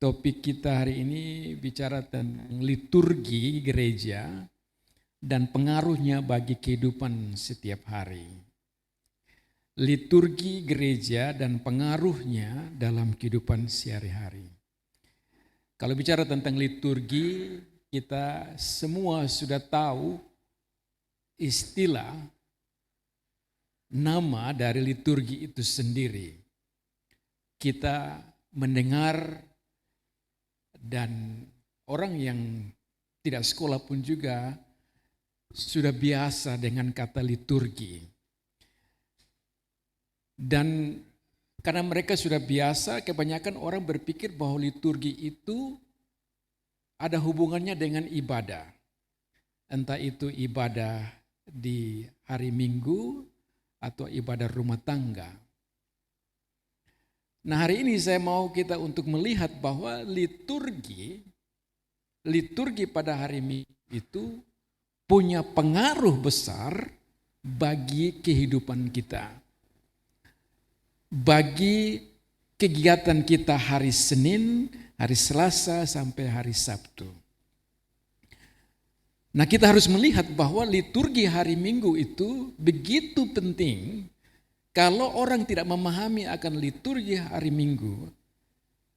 Topik kita hari ini bicara tentang liturgi gereja dan pengaruhnya bagi kehidupan setiap hari. Liturgi gereja dan pengaruhnya dalam kehidupan sehari-hari. Kalau bicara tentang liturgi, kita semua sudah tahu istilah nama dari liturgi itu sendiri. Kita mendengar dan orang yang tidak sekolah pun juga sudah biasa dengan kata liturgi. Dan karena mereka sudah biasa, kebanyakan orang berpikir bahwa liturgi itu ada hubungannya dengan ibadah. Entah itu ibadah di hari Minggu atau ibadah rumah tangga. Nah, hari ini saya mau kita untuk melihat bahwa liturgi pada hari Minggu itu punya pengaruh besar bagi kehidupan kita. Bagi kegiatan kita hari Senin, hari Selasa sampai hari Sabtu. Nah, kita harus melihat bahwa liturgi hari Minggu itu begitu penting. Kalau orang tidak memahami akan liturgi hari Minggu,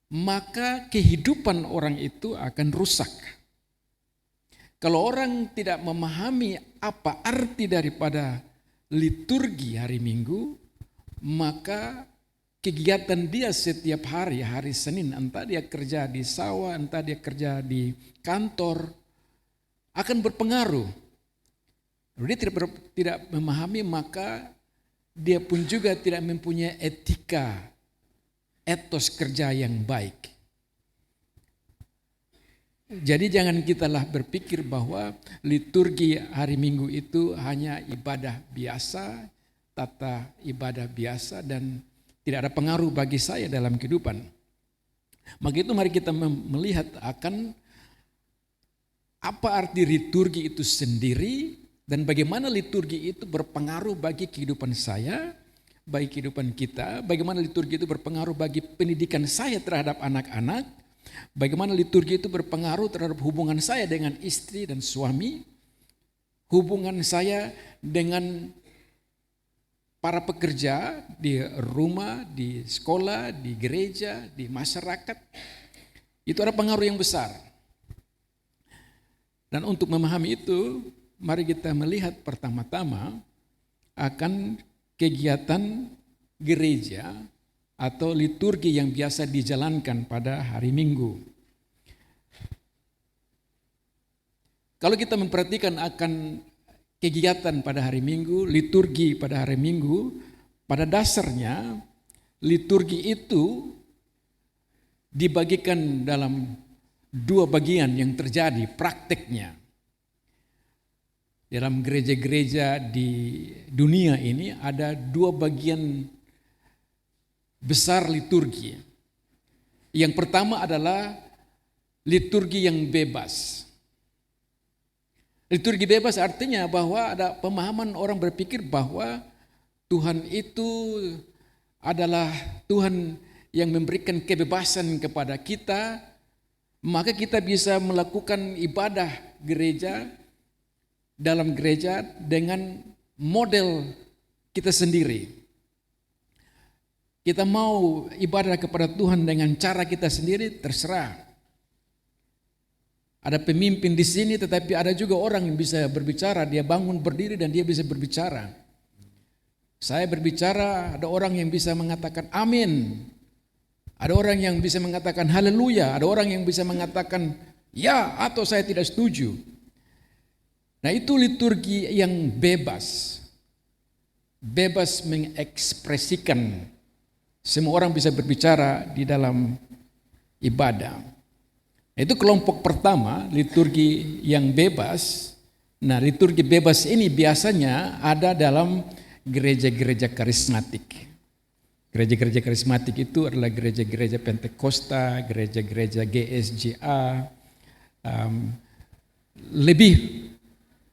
maka kehidupan orang itu akan rusak. Kalau orang tidak memahami apa arti daripada liturgi hari Minggu, maka kegiatan dia setiap hari, hari Senin, entah dia kerja di sawah, entah dia kerja di kantor, akan berpengaruh. Kalau dia tidak memahami, maka dia pun juga tidak mempunyai etika, etos kerja yang baik. Jadi jangan kitalah berpikir bahwa liturgi hari Minggu itu hanya ibadah biasa, tata ibadah biasa dan tidak ada pengaruh bagi saya dalam kehidupan. Maka itu mari kita melihat akan apa arti liturgi itu sendiri dan bagaimana liturgi itu berpengaruh bagi kehidupan saya, bagi kehidupan kita, bagaimana liturgi itu berpengaruh bagi pendidikan saya terhadap anak-anak, bagaimana liturgi itu berpengaruh terhadap hubungan saya dengan istri dan suami, hubungan saya dengan para pekerja di rumah, di sekolah, di gereja, di masyarakat. Itu ada pengaruh yang besar. Dan untuk memahami itu, mari kita melihat pertama-tama akan kegiatan gereja atau liturgi yang biasa dijalankan pada hari Minggu. Kalau kita memperhatikan akan kegiatan pada hari Minggu, liturgi pada hari Minggu, pada dasarnya liturgi itu dibagikan dalam dua bagian yang terjadi prakteknya. Dalam gereja-gereja di dunia ini ada dua bagian besar liturgi. Yang pertama adalah liturgi yang bebas. Liturgi bebas artinya bahwa ada pemahaman orang berpikir bahwa Tuhan itu adalah Tuhan yang memberikan kebebasan kepada kita, maka kita bisa melakukan ibadah gereja dalam gereja dengan model kita sendiri. Kita mau ibadah kepada Tuhan dengan cara kita sendiri, terserah. Ada pemimpin di sini, tetapi ada juga orang yang bisa berbicara, dia bangun berdiri dan dia bisa berbicara. Saya berbicara, ada orang yang bisa mengatakan amin. Ada orang yang bisa mengatakan haleluya, ada orang yang bisa mengatakan ya atau saya tidak setuju. Nah, itu liturgi yang bebas. Bebas mengekspresikan. Semua orang bisa berbicara di dalam ibadah. Itu kelompok pertama, liturgi yang bebas. Nah, liturgi bebas ini biasanya ada dalam gereja-gereja karismatik. Gereja-gereja karismatik itu adalah gereja-gereja Pentakosta, gereja-gereja GSJA,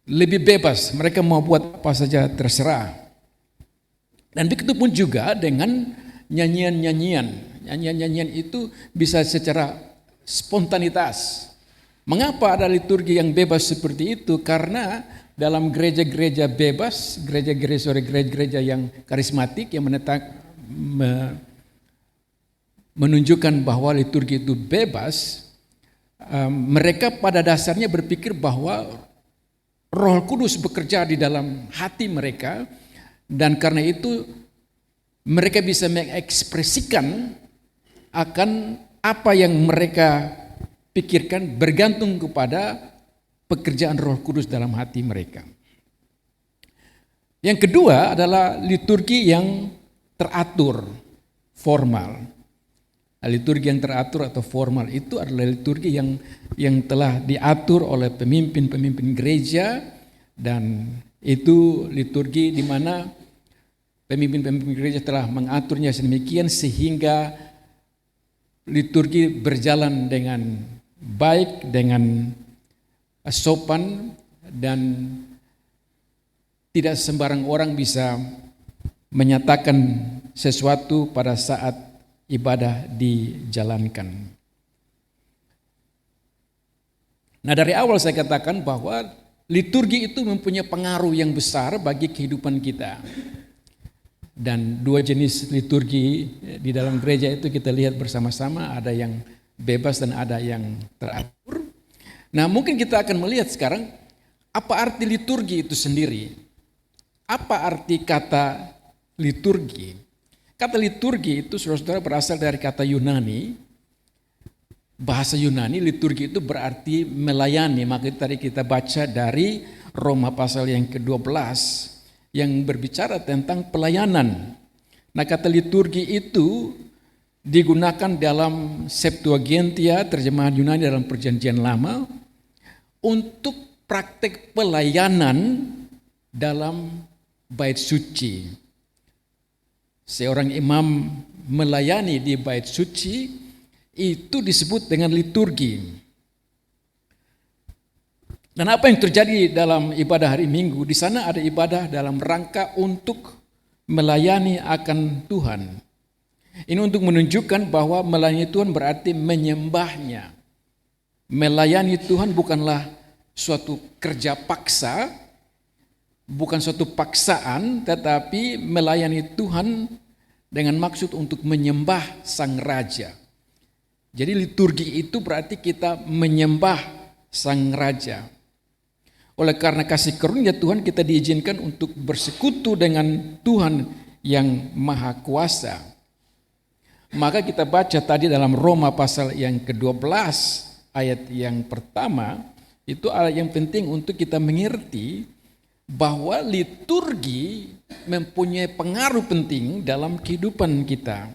lebih bebas, mereka mau buat apa saja terserah. Dan begitu pun juga dengan nyanyian-nyanyian. Nyanyian-nyanyian itu bisa secara spontanitas. Mengapa ada liturgi yang bebas seperti itu? Karena dalam gereja-gereja bebas, gereja-gereja yang karismatik yang menunjukkan bahwa liturgi itu bebas, mereka pada dasarnya berpikir bahwa Roh Kudus bekerja di dalam hati mereka, dan karena itu mereka bisa mengekspresikan akan apa yang mereka pikirkan bergantung kepada pekerjaan Roh Kudus dalam hati mereka. Yang kedua adalah liturgi yang teratur, formal. Liturgi yang teratur atau formal itu adalah liturgi yang telah diatur oleh pemimpin-pemimpin gereja, dan itu liturgi di mana pemimpin-pemimpin gereja telah mengaturnya sedemikian sehingga liturgi berjalan dengan baik, dengan sopan, dan tidak sembarang orang bisa menyatakan sesuatu pada saat ibadah dijalankan. Nah, dari awal saya katakan bahwa liturgi itu mempunyai pengaruh yang besar bagi kehidupan kita. Dan dua jenis liturgi di dalam gereja itu kita lihat bersama-sama, ada yang bebas dan ada yang teratur. Nah, mungkin kita akan melihat sekarang apa arti liturgi itu sendiri. Apa arti kata liturgi? Kata liturgi itu saudara-saudara berasal dari kata Yunani. Bahasa Yunani, liturgi itu berarti melayani. Maka tadi kita baca dari Roma pasal yang ke-12 yang berbicara tentang pelayanan. Nah, kata liturgi itu digunakan dalam Septuaginta, terjemahan Yunani dalam Perjanjian Lama, untuk praktek pelayanan dalam bait suci. Seorang imam melayani di bait suci itu disebut dengan liturgi. Dan apa yang terjadi dalam ibadah hari Minggu? Di sana ada ibadah dalam rangka untuk melayani akan Tuhan. Ini untuk menunjukkan bahwa melayani Tuhan berarti menyembahnya. Melayani Tuhan bukanlah suatu kerja paksa, bukan suatu paksaan, tetapi melayani Tuhan dengan maksud untuk menyembah Sang Raja. Jadi liturgi itu berarti kita menyembah Sang Raja. Oleh karena kasih karunia Tuhan, kita diizinkan untuk bersekutu dengan Tuhan yang Maha Kuasa. Maka kita baca tadi dalam Roma pasal yang ke-12 ayat yang pertama, itu ayat yang penting untuk kita mengerti bahwa liturgi mempunyai pengaruh penting dalam kehidupan kita.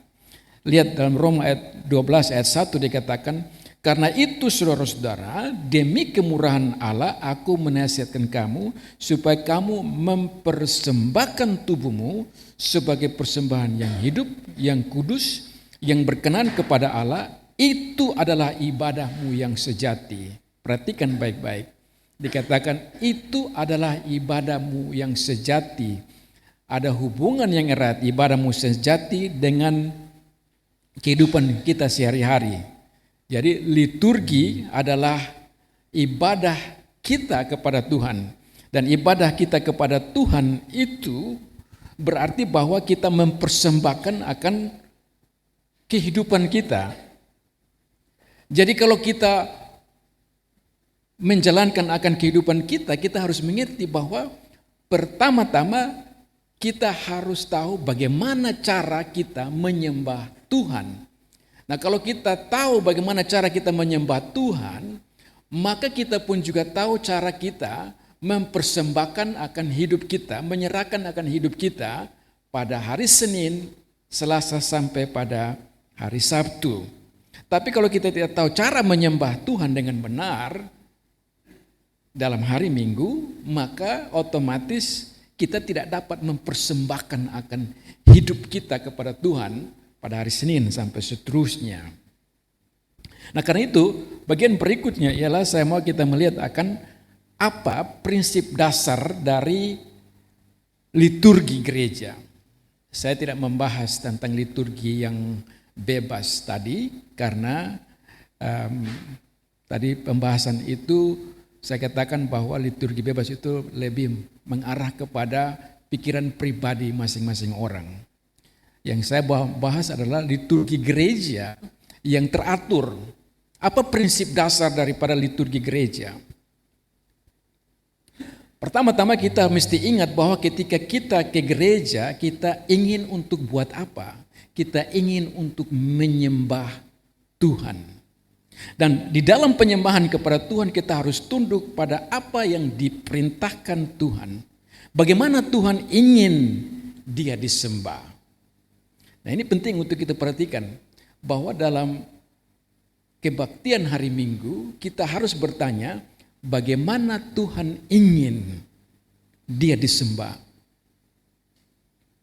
Lihat dalam Roma ayat 12 ayat 1 dikatakan, karena itu saudara-saudara, demi kemurahan Allah aku menasihatkan kamu supaya kamu mempersembahkan tubuhmu sebagai persembahan yang hidup, yang kudus, yang berkenan kepada Allah. Itu adalah ibadahmu yang sejati. Perhatikan baik-baik. Dikatakan itu adalah ibadahmu yang sejati. Ada hubungan yang erat ibadahmu sejati dengan kehidupan kita sehari-hari. Jadi liturgi adalah ibadah kita kepada Tuhan. Dan ibadah kita kepada Tuhan itu berarti bahwa kita mempersembahkan akan kehidupan kita. Jadi kalau kita menjalankan akan kehidupan kita, kita harus mengerti bahwa pertama-tama kita harus tahu bagaimana cara kita menyembah Tuhan. Nah, kalau kita tahu bagaimana cara kita menyembah Tuhan, maka kita pun juga tahu cara kita mempersembahkan akan hidup kita, menyerahkan akan hidup kita pada hari Senin, Selasa sampai pada hari Sabtu. Tapi kalau kita tidak tahu cara menyembah Tuhan dengan benar dalam hari Minggu, maka otomatis kita tidak dapat mempersembahkan akan hidup kita kepada Tuhan pada hari Senin sampai seterusnya. Nah, karena itu bagian berikutnya ialah saya mau kita melihat akan apa prinsip dasar dari liturgi gereja. Saya tidak membahas tentang liturgi yang bebas tadi karena Tadi pembahasan itu saya katakan bahwa liturgi bebas itu lebih mengarah kepada pikiran pribadi masing-masing orang. Yang saya bahas adalah liturgi gereja yang teratur. Apa prinsip dasar daripada liturgi gereja? Pertama-tama kita mesti ingat bahwa ketika kita ke gereja, kita ingin untuk buat apa? Kita ingin untuk menyembah Tuhan. Dan di dalam penyembahan kepada Tuhan kita harus tunduk pada apa yang diperintahkan Tuhan. Bagaimana Tuhan ingin Dia disembah. Nah, ini penting untuk kita perhatikan bahwa dalam kebaktian hari Minggu kita harus bertanya, bagaimana Tuhan ingin Dia disembah.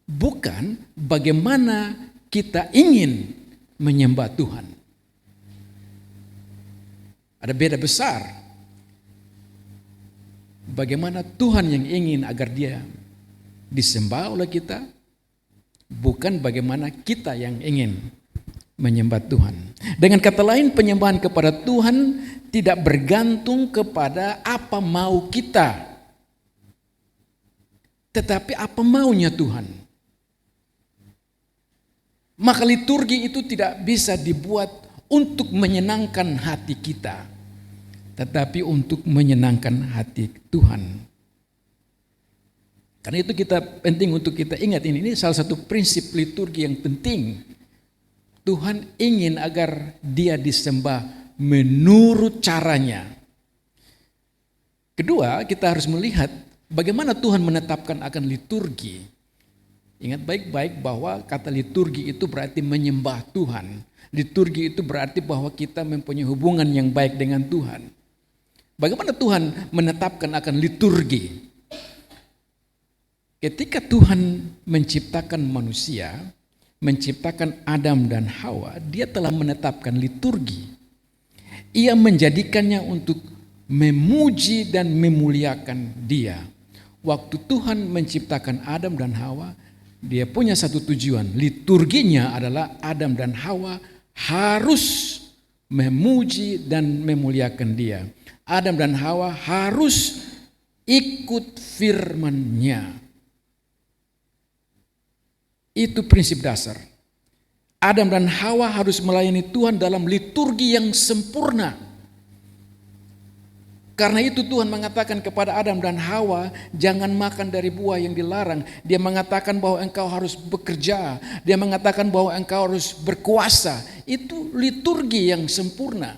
Bukan bagaimana kita ingin menyembah Tuhan. Ada beda besar. Bagaimana Tuhan yang ingin agar Dia disembah oleh kita, bukan bagaimana kita yang ingin menyembah Tuhan. Dengan kata lain, penyembahan kepada Tuhan tidak bergantung kepada apa mau kita, tetapi apa maunya Tuhan. Maka liturgi itu tidak bisa dibuat untuk menyenangkan hati kita, tetapi untuk menyenangkan hati Tuhan. Karena itu kita penting untuk kita ingat ini salah satu prinsip liturgi yang penting. Tuhan ingin agar Dia disembah menurut caranya. Kedua, kita harus melihat bagaimana Tuhan menetapkan akan liturgi. Ingat baik-baik bahwa kata liturgi itu berarti menyembah Tuhan. Liturgi itu berarti bahwa kita mempunyai hubungan yang baik dengan Tuhan. Bagaimana Tuhan menetapkan akan liturgi? Ketika Tuhan menciptakan manusia, menciptakan Adam dan Hawa, Dia telah menetapkan liturgi. Ia menjadikannya untuk memuji dan memuliakan Dia. Waktu Tuhan menciptakan Adam dan Hawa, Dia punya satu tujuan. Liturginya adalah Adam dan Hawa harus memuji dan memuliakan Dia. Adam dan Hawa harus ikut firman-Nya. Itu prinsip dasar. Adam dan Hawa harus melayani Tuhan dalam liturgi yang sempurna. Karena itu Tuhan mengatakan kepada Adam dan Hawa, jangan makan dari buah yang dilarang. Dia mengatakan bahwa engkau harus bekerja. Dia mengatakan bahwa engkau harus berkuasa. Itu liturgi yang sempurna.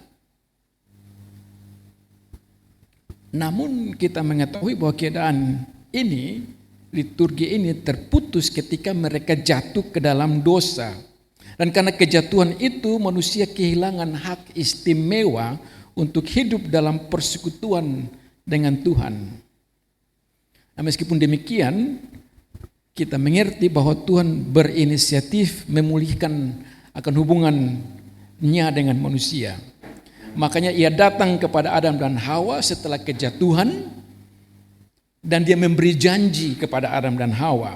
Namun kita mengetahui bahwa keadaan ini, liturgi ini terputus ketika mereka jatuh ke dalam dosa. Dan karena kejatuhan itu manusia kehilangan hak istimewa untuk hidup dalam persekutuan dengan Tuhan. Nah, meskipun demikian, kita mengerti bahwa Tuhan berinisiatif memulihkan akan hubungannya dengan manusia. Makanya Ia datang kepada Adam dan Hawa setelah kejatuhan, dan Dia memberi janji kepada Adam dan Hawa.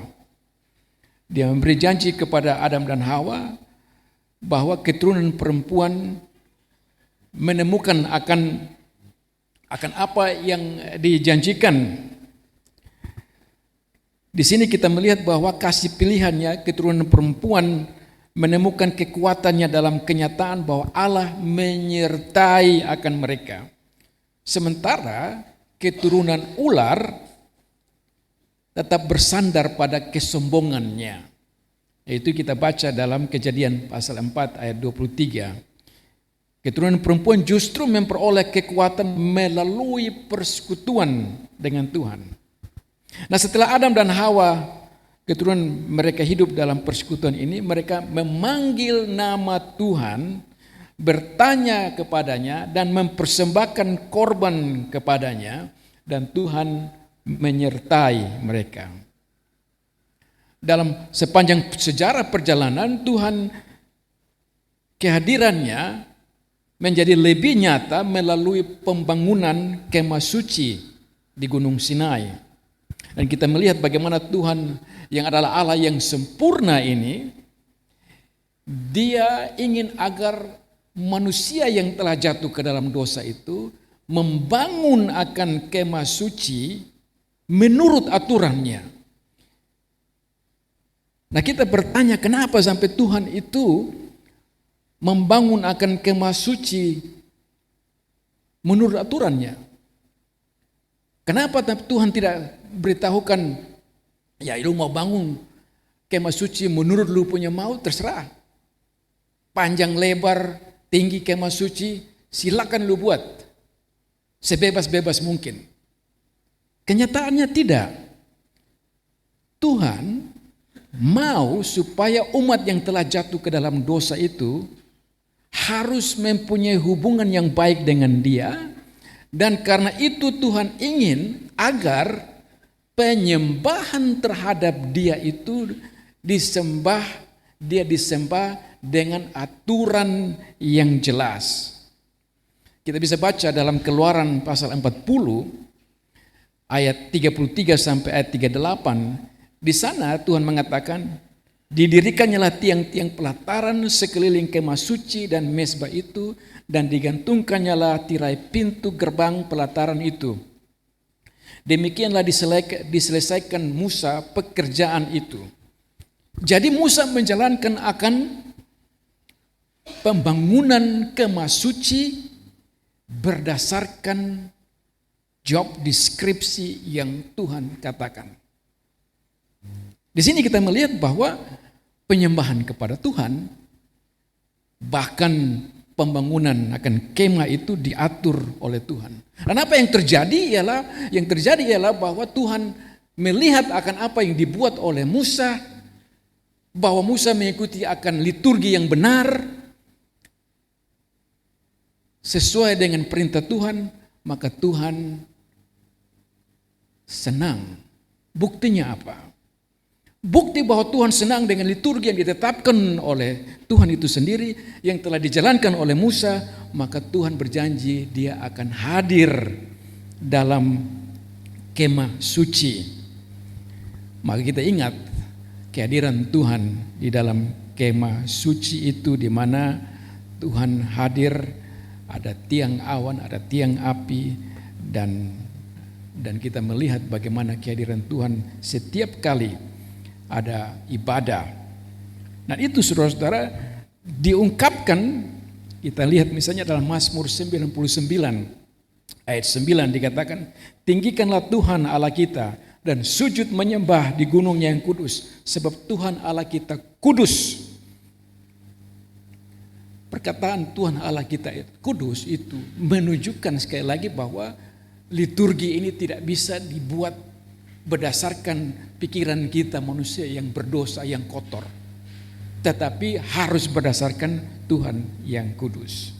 Dia memberi janji kepada Adam dan Hawa bahwa keturunan perempuan menemukan akan apa yang dijanjikan. Di sini kita melihat bahwa kasih pilihannya, keturunan perempuan menemukan kekuatannya dalam kenyataan bahwa Allah menyertai akan mereka. Sementara keturunan ular tetap bersandar pada kesombongannya. Yaitu kita baca dalam Kejadian pasal 4 ayat 23. Keturunan perempuan justru memperoleh kekuatan melalui persekutuan dengan Tuhan. Nah, setelah Adam dan Hawa, keturunan mereka hidup dalam persekutuan ini, mereka memanggil nama Tuhan, bertanya kepadanya dan mempersembahkan korban kepadanya, dan Tuhan menyertai mereka. Dalam sepanjang sejarah perjalanan Tuhan, kehadirannya menjadi lebih nyata melalui pembangunan kemah suci di Gunung Sinai. Dan kita melihat bagaimana Tuhan yang adalah Allah yang sempurna ini, Dia ingin agar manusia yang telah jatuh ke dalam dosa itu membangun akan kemah suci menurut aturannya. Nah, kita bertanya kenapa sampai Tuhan itu membangun akan kemah suci menurut aturannya. Kenapa Tuhan tidak beritahukan, ya lu mau bangun kemah suci menurut lu punya mau, terserah. Panjang lebar, tinggi kemah suci, silakan lu buat. Sebebas-bebas mungkin. Kenyataannya tidak. Tuhan mau supaya umat yang telah jatuh ke dalam dosa itu harus mempunyai hubungan yang baik dengan Dia. Dan karena itu Tuhan ingin agar penyembahan terhadap Dia itu disembah dengan aturan yang jelas. Kita bisa baca dalam Keluaran pasal 40 ayat 33 sampai ayat 38. Di sana Tuhan mengatakan, didirikannya tiang-tiang pelataran sekeliling kemah suci dan mezbah itu, dan digantungkannya tirai pintu gerbang pelataran itu. Demikianlah diselesaikan Musa pekerjaan itu. Jadi Musa menjalankan akan pembangunan kemah suci berdasarkan job deskripsi yang Tuhan katakan. Di sini kita melihat bahwa penyembahan kepada Tuhan, bahkan pembangunan akan kemah itu diatur oleh Tuhan. Dan apa yang terjadi ialah bahwa Tuhan melihat akan apa yang dibuat oleh Musa, bahwa Musa mengikuti akan liturgi yang benar sesuai dengan perintah Tuhan, maka Tuhan senang. Buktinya apa? Bukti bahwa Tuhan senang dengan liturgi yang ditetapkan oleh Tuhan itu sendiri, yang telah dijalankan oleh Musa, maka Tuhan berjanji Dia akan hadir dalam kemah suci. Maka kita ingat kehadiran Tuhan di dalam kemah suci itu, di mana Tuhan hadir, ada tiang awan, ada tiang api, dan kita melihat bagaimana kehadiran Tuhan setiap kali ada ibadah. Nah itu saudara-saudara diungkapkan, kita lihat misalnya dalam Mazmur 99 ayat 9 dikatakan, tinggikanlah Tuhan Allah kita dan sujud menyembah di gunungnya yang kudus, sebab Tuhan Allah kita kudus. Perkataan Tuhan Allah kita kudus itu menunjukkan sekali lagi bahwa liturgi ini tidak bisa dibuat berdasarkan pikiran kita manusia yang berdosa, yang kotor, tetapi harus berdasarkan Tuhan yang kudus.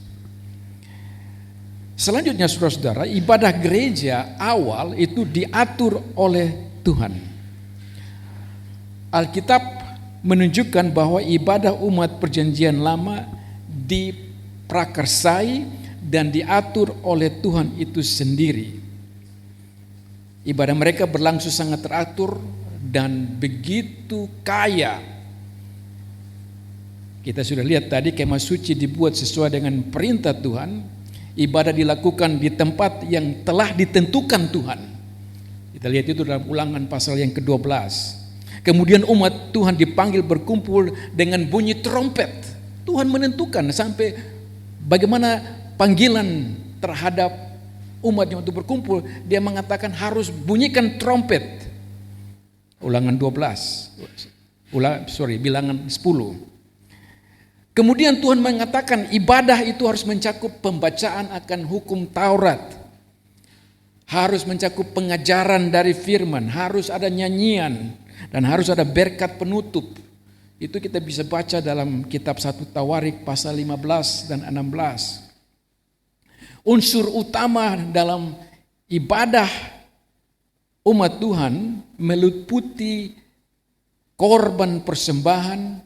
Selanjutnya saudara-saudara, ibadah gereja awal itu diatur oleh Tuhan. Alkitab menunjukkan bahwa ibadah umat perjanjian lama diprakarsai dan diatur oleh Tuhan itu sendiri. Ibadah mereka berlangsung sangat teratur dan begitu kaya. Kita sudah lihat tadi kemah suci dibuat sesuai dengan perintah Tuhan. Ibadah dilakukan di tempat yang telah ditentukan Tuhan. Kita lihat itu dalam Ulangan pasal yang ke-12. Kemudian umat Tuhan dipanggil berkumpul dengan bunyi trompet. Tuhan menentukan sampai bagaimana panggilan terhadap umatnya untuk berkumpul. Dia mengatakan harus bunyikan trompet. Ulangan 12. Bilangan 10. Kemudian Tuhan mengatakan ibadah itu harus mencakup pembacaan akan hukum Taurat. Harus mencakup pengajaran dari firman, harus ada nyanyian, dan harus ada berkat penutup. Itu kita bisa baca dalam kitab 1 Tawarik pasal 15 dan 16. Unsur utama dalam ibadah umat Tuhan meliputi korban persembahan,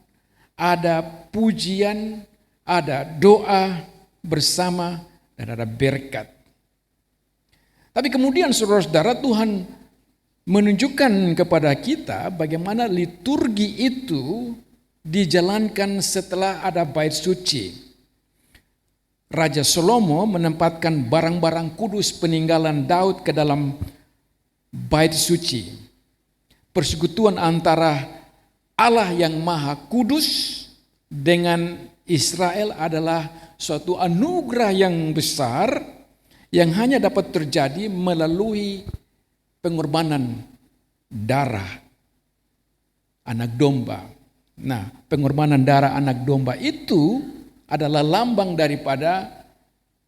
ada pujian, ada doa bersama, dan ada berkat. Tapi kemudian saudara-saudara, Tuhan menunjukkan kepada kita bagaimana liturgi itu dijalankan setelah ada bait suci. Raja Salomo menempatkan barang-barang kudus peninggalan Daud ke dalam bait suci. Persekutuan antara Allah yang Maha Kudus dengan Israel adalah suatu anugerah yang besar yang hanya dapat terjadi melalui pengorbanan darah anak domba. Nah, pengorbanan darah anak domba itu adalah lambang daripada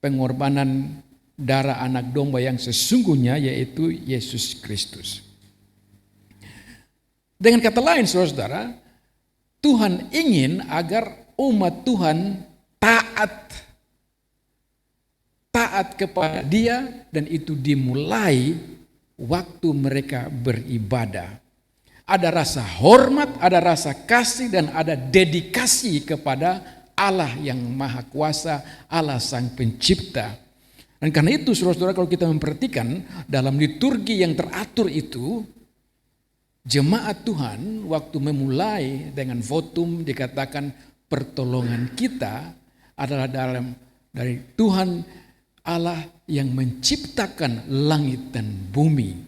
pengorbanan darah anak domba yang sesungguhnya, yaitu Yesus Kristus. Dengan kata lain, saudara-saudara, Tuhan ingin agar umat Tuhan taat kepada Dia, dan itu dimulai waktu mereka beribadah. Ada rasa hormat, ada rasa kasih, dan ada dedikasi kepada Allah yang Maha Kuasa, Allah Sang Pencipta. Dan karena itu, saudara-saudara, kalau kita memperhatikan dalam liturgi yang teratur itu, jemaat Tuhan waktu memulai dengan votum dikatakan pertolongan kita adalah dari Tuhan Allah yang menciptakan langit dan bumi.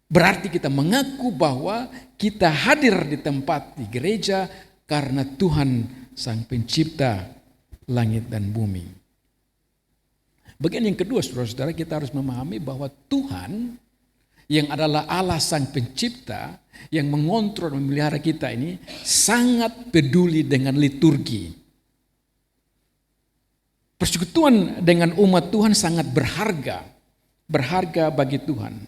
Berarti kita mengaku bahwa kita hadir di tempat di gereja karena Tuhan Sang Pencipta langit dan bumi. Bagian yang kedua, saudara-saudara, kita harus memahami bahwa Tuhan yang adalah Allah Sang Pencipta yang mengontrol, memelihara kita ini sangat peduli dengan liturgi. Persekutuan dengan umat Tuhan sangat berharga bagi Tuhan.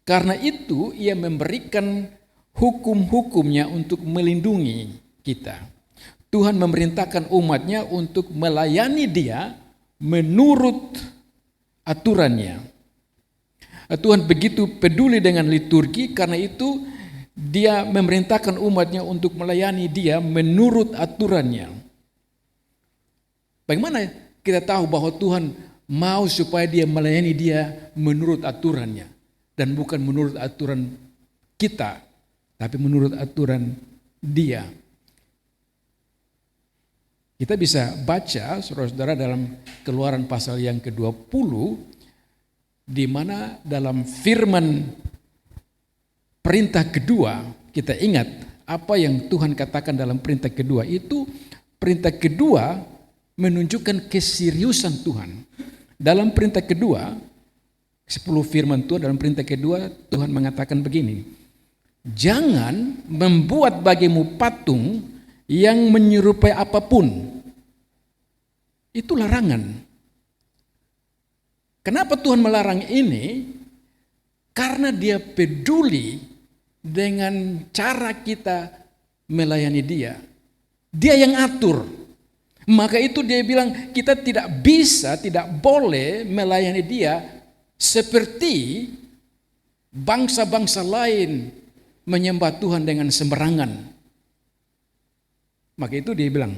Karena itu Ia memberikan hukum-hukumnya untuk melindungi kita. Tuhan memerintahkan umatnya untuk melayani Dia menurut aturannya. Tuhan begitu peduli dengan liturgi, karena itu Dia memerintahkan umatnya untuk melayani Dia menurut aturannya. Bagaimana kita tahu bahwa Tuhan mau supaya Dia melayani Dia menurut aturannya, dan bukan menurut aturan kita, tapi menurut aturan Dia? Kita bisa baca, saudara-saudara, dalam Keluaran pasal yang ke-20, di mana dalam firman perintah kedua, kita ingat apa yang Tuhan katakan dalam perintah kedua itu. Perintah kedua menunjukkan keseriusan Tuhan. Dalam perintah kedua, 10 firman Tuhan dalam perintah kedua, Tuhan mengatakan begini: jangan membuat bagimu patung yang menyerupai apapun. Itu larangan. Kenapa Tuhan melarang ini? Karena Dia peduli dengan cara kita melayani Dia. Dia yang atur. Maka itu Dia bilang kita tidak boleh melayani Dia seperti bangsa-bangsa lain menyembah Tuhan dengan sembarangan. Maka itu Dia bilang,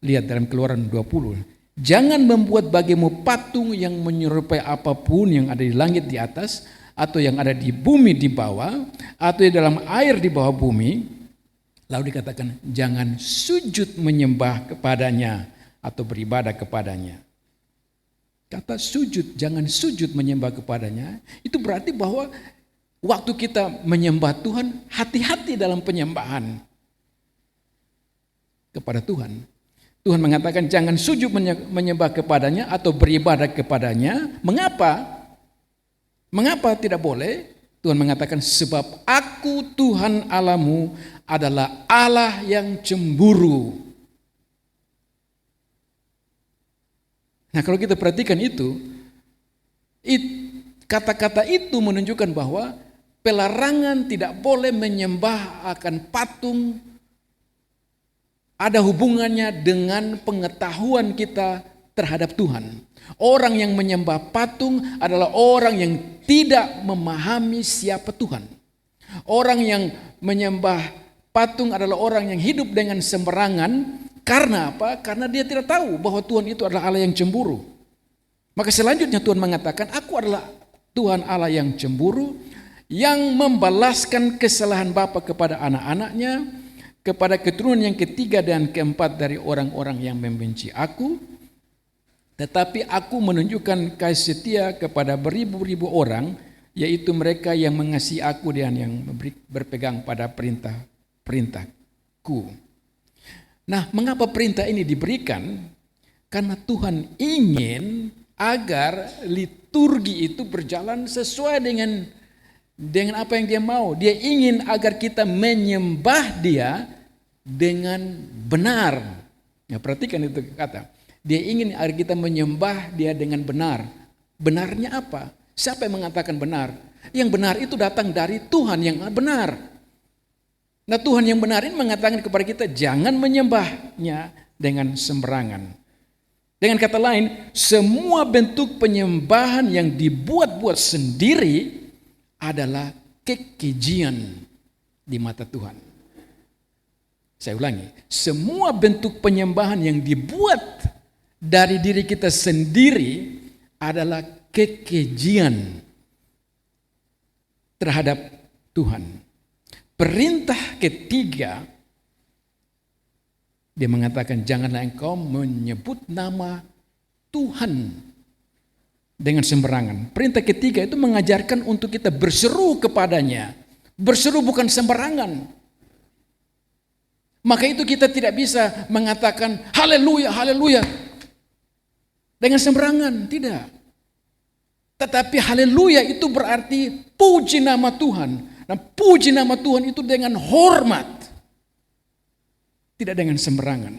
lihat dalam Keluaran 20, jangan membuat bagimu patung yang menyerupai apapun yang ada di langit di atas, atau yang ada di bumi di bawah, atau di dalam air di bawah bumi. Lalu dikatakan jangan sujud menyembah kepadanya atau beribadah kepadanya. Kata sujud, jangan sujud menyembah kepadanya, itu berarti bahwa waktu kita menyembah Tuhan, hati-hati dalam penyembahan kepada Tuhan. Tuhan mengatakan jangan sujud menyembah kepadanya atau beribadah kepadanya. Mengapa? Mengapa tidak boleh? Tuhan mengatakan sebab aku Tuhan Allahmu adalah Allah yang cemburu. Nah, kalau kita perhatikan itu kata-kata itu menunjukkan bahwa pelarangan tidak boleh menyembah akan patung ada hubungannya dengan pengetahuan kita terhadap Tuhan. Orang yang menyembah patung adalah orang yang tidak memahami siapa Tuhan. Orang yang menyembah patung adalah orang yang hidup dengan sembarangan. Karena apa? Karena dia tidak tahu bahwa Tuhan itu adalah Allah yang cemburu. Maka selanjutnya Tuhan mengatakan, aku adalah Tuhan Allah yang cemburu, yang membalaskan kesalahan bapa kepada anak-anaknya, kepada keturunan yang ketiga dan keempat dari orang-orang yang membenci aku, Tetapi aku menunjukkan kasih setia kepada beribu-ribu orang, yaitu mereka yang mengasihi aku dan yang berpegang pada perintah-perintahku. Nah, mengapa perintah ini diberikan? Karena Tuhan ingin agar liturgi itu berjalan sesuai dengan apa yang Dia mau. Dia ingin agar kita menyembah Dia dengan benar. Ya, perhatikan itu kata. Dia ingin agar kita menyembah Dia dengan benar. Benarnya apa? Siapa yang mengatakan benar? Yang benar itu datang dari Tuhan yang benar. Nah, Tuhan yang benar ini mengatakan kepada kita jangan menyembahnya dengan sembarangan. Dengan kata lain, semua bentuk penyembahan yang dibuat-buat sendiri adalah kekejian di mata Tuhan. Saya ulangi, semua bentuk penyembahan yang dibuat dari diri kita sendiri adalah kekejian terhadap Tuhan. Perintah ketiga, Dia mengatakan janganlah engkau menyebut nama Tuhan dengan sembarangan. Perintah ketiga itu mengajarkan untuk kita berseru kepadanya. Berseru bukan sembarangan. Maka itu kita tidak bisa mengatakan haleluya, haleluya dengan sembarangan, tidak. Tetapi haleluya itu berarti puji nama Tuhan. Dan puji nama Tuhan itu dengan hormat. Tidak dengan sembarangan.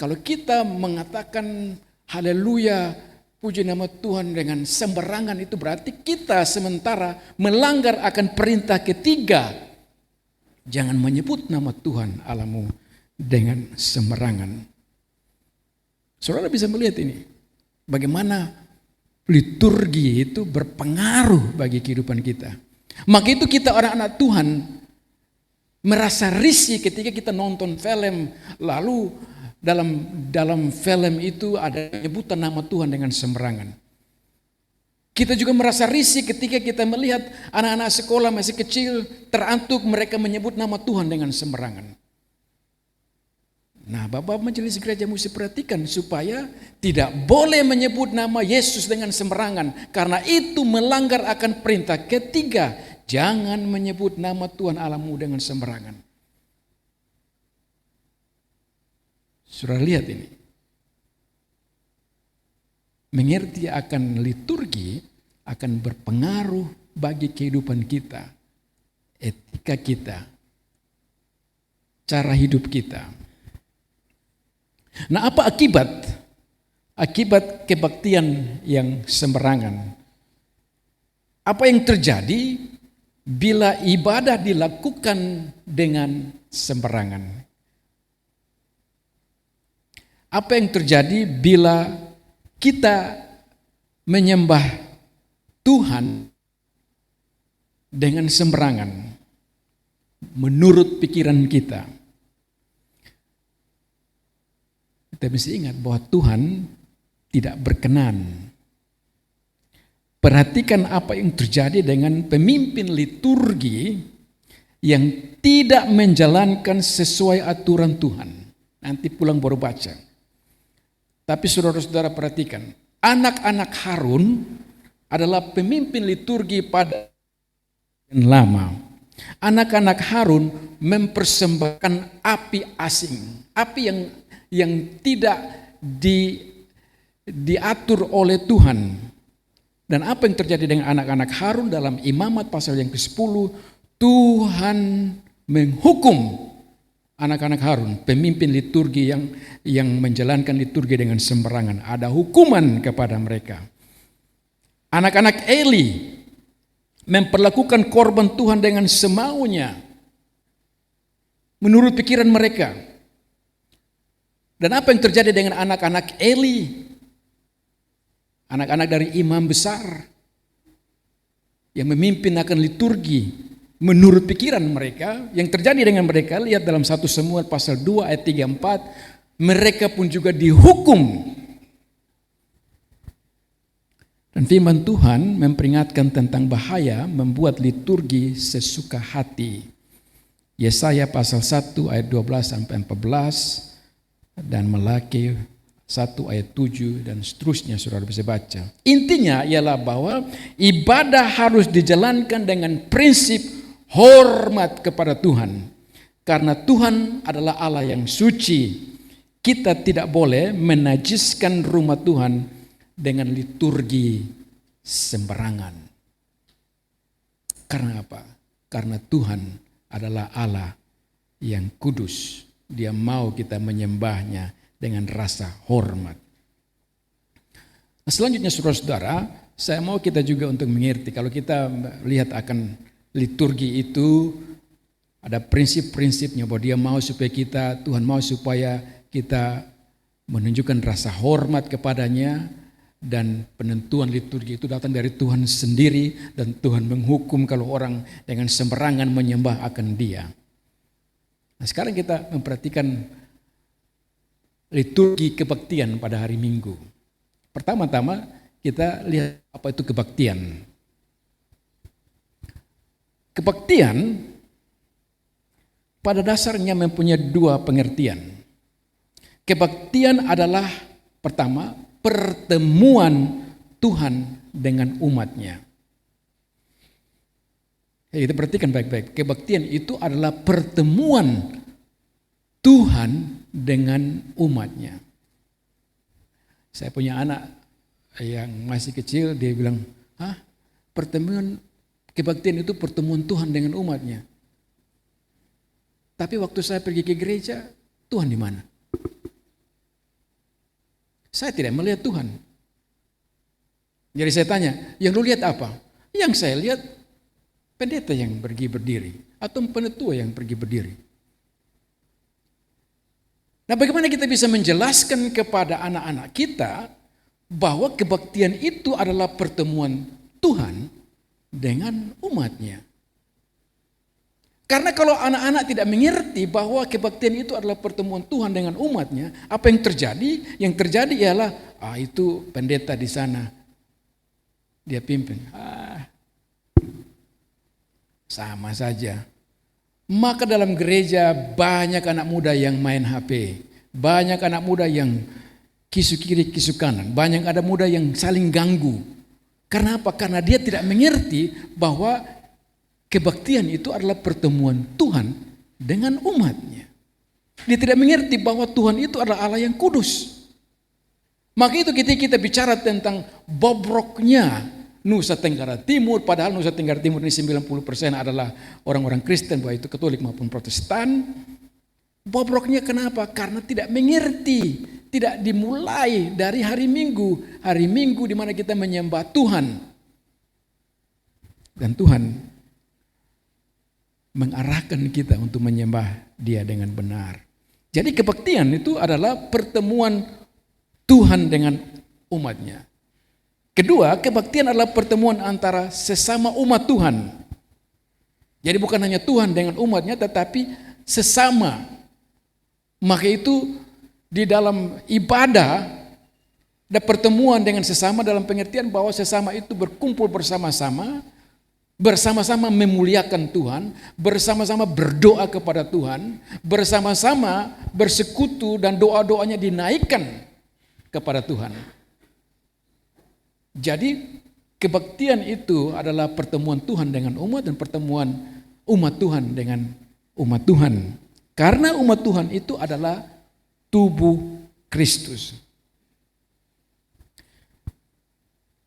Kalau kita mengatakan haleluya, puji nama Tuhan dengan sembarangan, itu berarti kita sementara melanggar akan perintah ketiga. Jangan menyebut nama Tuhan Allahmu dengan sembarangan. Saudara bisa melihat ini. Bagaimana liturgi itu berpengaruh bagi kehidupan kita. Maka itu kita orang-anak Tuhan merasa risih ketika kita nonton film, lalu dalam film itu ada penyebutan nama Tuhan dengan sembarangan. Kita juga merasa risih ketika kita melihat anak-anak sekolah masih kecil terantuk mereka menyebut nama Tuhan dengan sembarangan. Nah, Bapak Majelis Gereja mesti perhatikan supaya tidak boleh menyebut nama Yesus dengan sembarangan, karena itu melanggar akan perintah ketiga. Jangan menyebut nama Tuhan Allahmu dengan sembarangan. Saudara lihat ini. Mengerti akan liturgi akan berpengaruh bagi kehidupan kita, etika kita, cara hidup kita. Nah, apa akibat? Akibat kebaktian yang sembarangan. Apa yang terjadi bila ibadah dilakukan dengan sembarangan? Apa yang terjadi bila kita menyembah Tuhan dengan sembarangan menurut pikiran kita? Kita mesti ingat bahwa Tuhan tidak berkenan. Perhatikan apa yang terjadi dengan pemimpin liturgi yang tidak menjalankan sesuai aturan Tuhan. Nanti pulang baru baca. Tapi saudara-saudara perhatikan, anak-anak Harun adalah pemimpin liturgi pada yang lama. Anak-anak Harun mempersembahkan api asing, api yang tidak diatur oleh Tuhan. Dan apa yang terjadi dengan anak-anak Harun dalam Imamat pasal yang ke-10, Tuhan menghukum anak-anak Harun, pemimpin liturgi yang menjalankan liturgi dengan sembarangan. Ada hukuman kepada mereka. Anak-anak Eli memperlakukan korban Tuhan dengan semaunya, menurut pikiran mereka. Dan apa yang terjadi dengan anak-anak Eli? Anak-anak dari imam besar yang memimpin akan liturgi menurut pikiran mereka. Yang terjadi dengan mereka, lihat dalam 1 Samuel pasal 2 ayat 3-4, mereka pun juga dihukum. Dan firman Tuhan memperingatkan tentang bahaya membuat liturgi sesuka hati. Yesaya pasal 1 ayat 12-14 dan Malaki 1 ayat 7 dan seterusnya, saudara bisa baca. Intinya ialah bahwa ibadah harus dijalankan dengan prinsip hormat kepada Tuhan. Karena Tuhan adalah Allah yang suci. Kita tidak boleh menajiskan rumah Tuhan dengan liturgi sembarangan. Karena apa? Karena Tuhan adalah Allah yang kudus. Dia mau kita menyembahnya dengan rasa hormat. Nah, selanjutnya saudara-saudara, saya mau kita juga untuk mengerti, kalau kita lihat akan liturgi itu, ada prinsip-prinsipnya bahwa dia mau supaya kita, Tuhan mau supaya kita menunjukkan rasa hormat kepadanya, dan penentuan liturgi itu datang dari Tuhan sendiri, dan Tuhan menghukum kalau orang dengan sembarangan menyembah akan dia. Nah, sekarang kita memperhatikan liturgi kebaktian pada hari Minggu. Pertama-tama kita lihat apa itu kebaktian. Kebaktian pada dasarnya mempunyai dua pengertian. Kebaktian adalah pertama, pertemuan Tuhan dengan umatnya. Kita perhatikan baik-baik. Kebaktian itu adalah pertemuan Tuhan dengan umatnya. Saya punya anak yang masih kecil, dia bilang, pertemuan kebaktian itu pertemuan Tuhan dengan umatnya. Tapi waktu saya pergi ke gereja, Tuhan di mana? Saya tidak melihat Tuhan. Jadi saya tanya, yang lu lihat apa? Yang saya lihat pendeta yang pergi berdiri atau penetua yang pergi berdiri. Nah, bagaimana kita bisa menjelaskan kepada anak-anak kita bahwa kebaktian itu adalah pertemuan Tuhan dengan umatnya? Karena kalau anak-anak tidak mengerti bahwa kebaktian itu adalah pertemuan Tuhan dengan umatnya, apa yang terjadi? Yang terjadi ialah, itu pendeta di sana, dia pimpin. Sama saja. Maka dalam gereja banyak anak muda yang main HP, banyak anak muda yang kisu kiri kisu kanan, banyak anak muda yang saling ganggu. Karena apa? Karena dia tidak mengerti bahwa kebaktian itu adalah pertemuan Tuhan dengan umatnya. Dia tidak mengerti bahwa Tuhan itu adalah Allah yang kudus. Maka itu ketika kita bicara tentang bobroknya Nusa Tenggara Timur, padahal Nusa Tenggara Timur ini 90% adalah orang-orang Kristen, baik itu Katolik maupun Protestan. Bobroknya kenapa? Karena tidak mengerti, tidak dimulai dari hari Minggu di mana kita menyembah Tuhan. Dan Tuhan mengarahkan kita untuk menyembah Dia dengan benar. Jadi kebaktian itu adalah pertemuan Tuhan dengan umatnya. Kedua, kebaktian adalah pertemuan antara sesama umat Tuhan. Jadi bukan hanya Tuhan dengan umatnya, tetapi sesama. Maka itu di dalam ibadah ada pertemuan dengan sesama dalam pengertian bahwa sesama itu berkumpul bersama-sama, bersama-sama memuliakan Tuhan, bersama-sama berdoa kepada Tuhan, bersama-sama bersekutu dan doa-doanya dinaikkan kepada Tuhan. Jadi kebaktian itu adalah pertemuan Tuhan dengan umat dan pertemuan umat Tuhan dengan umat Tuhan. Karena umat Tuhan itu adalah tubuh Kristus.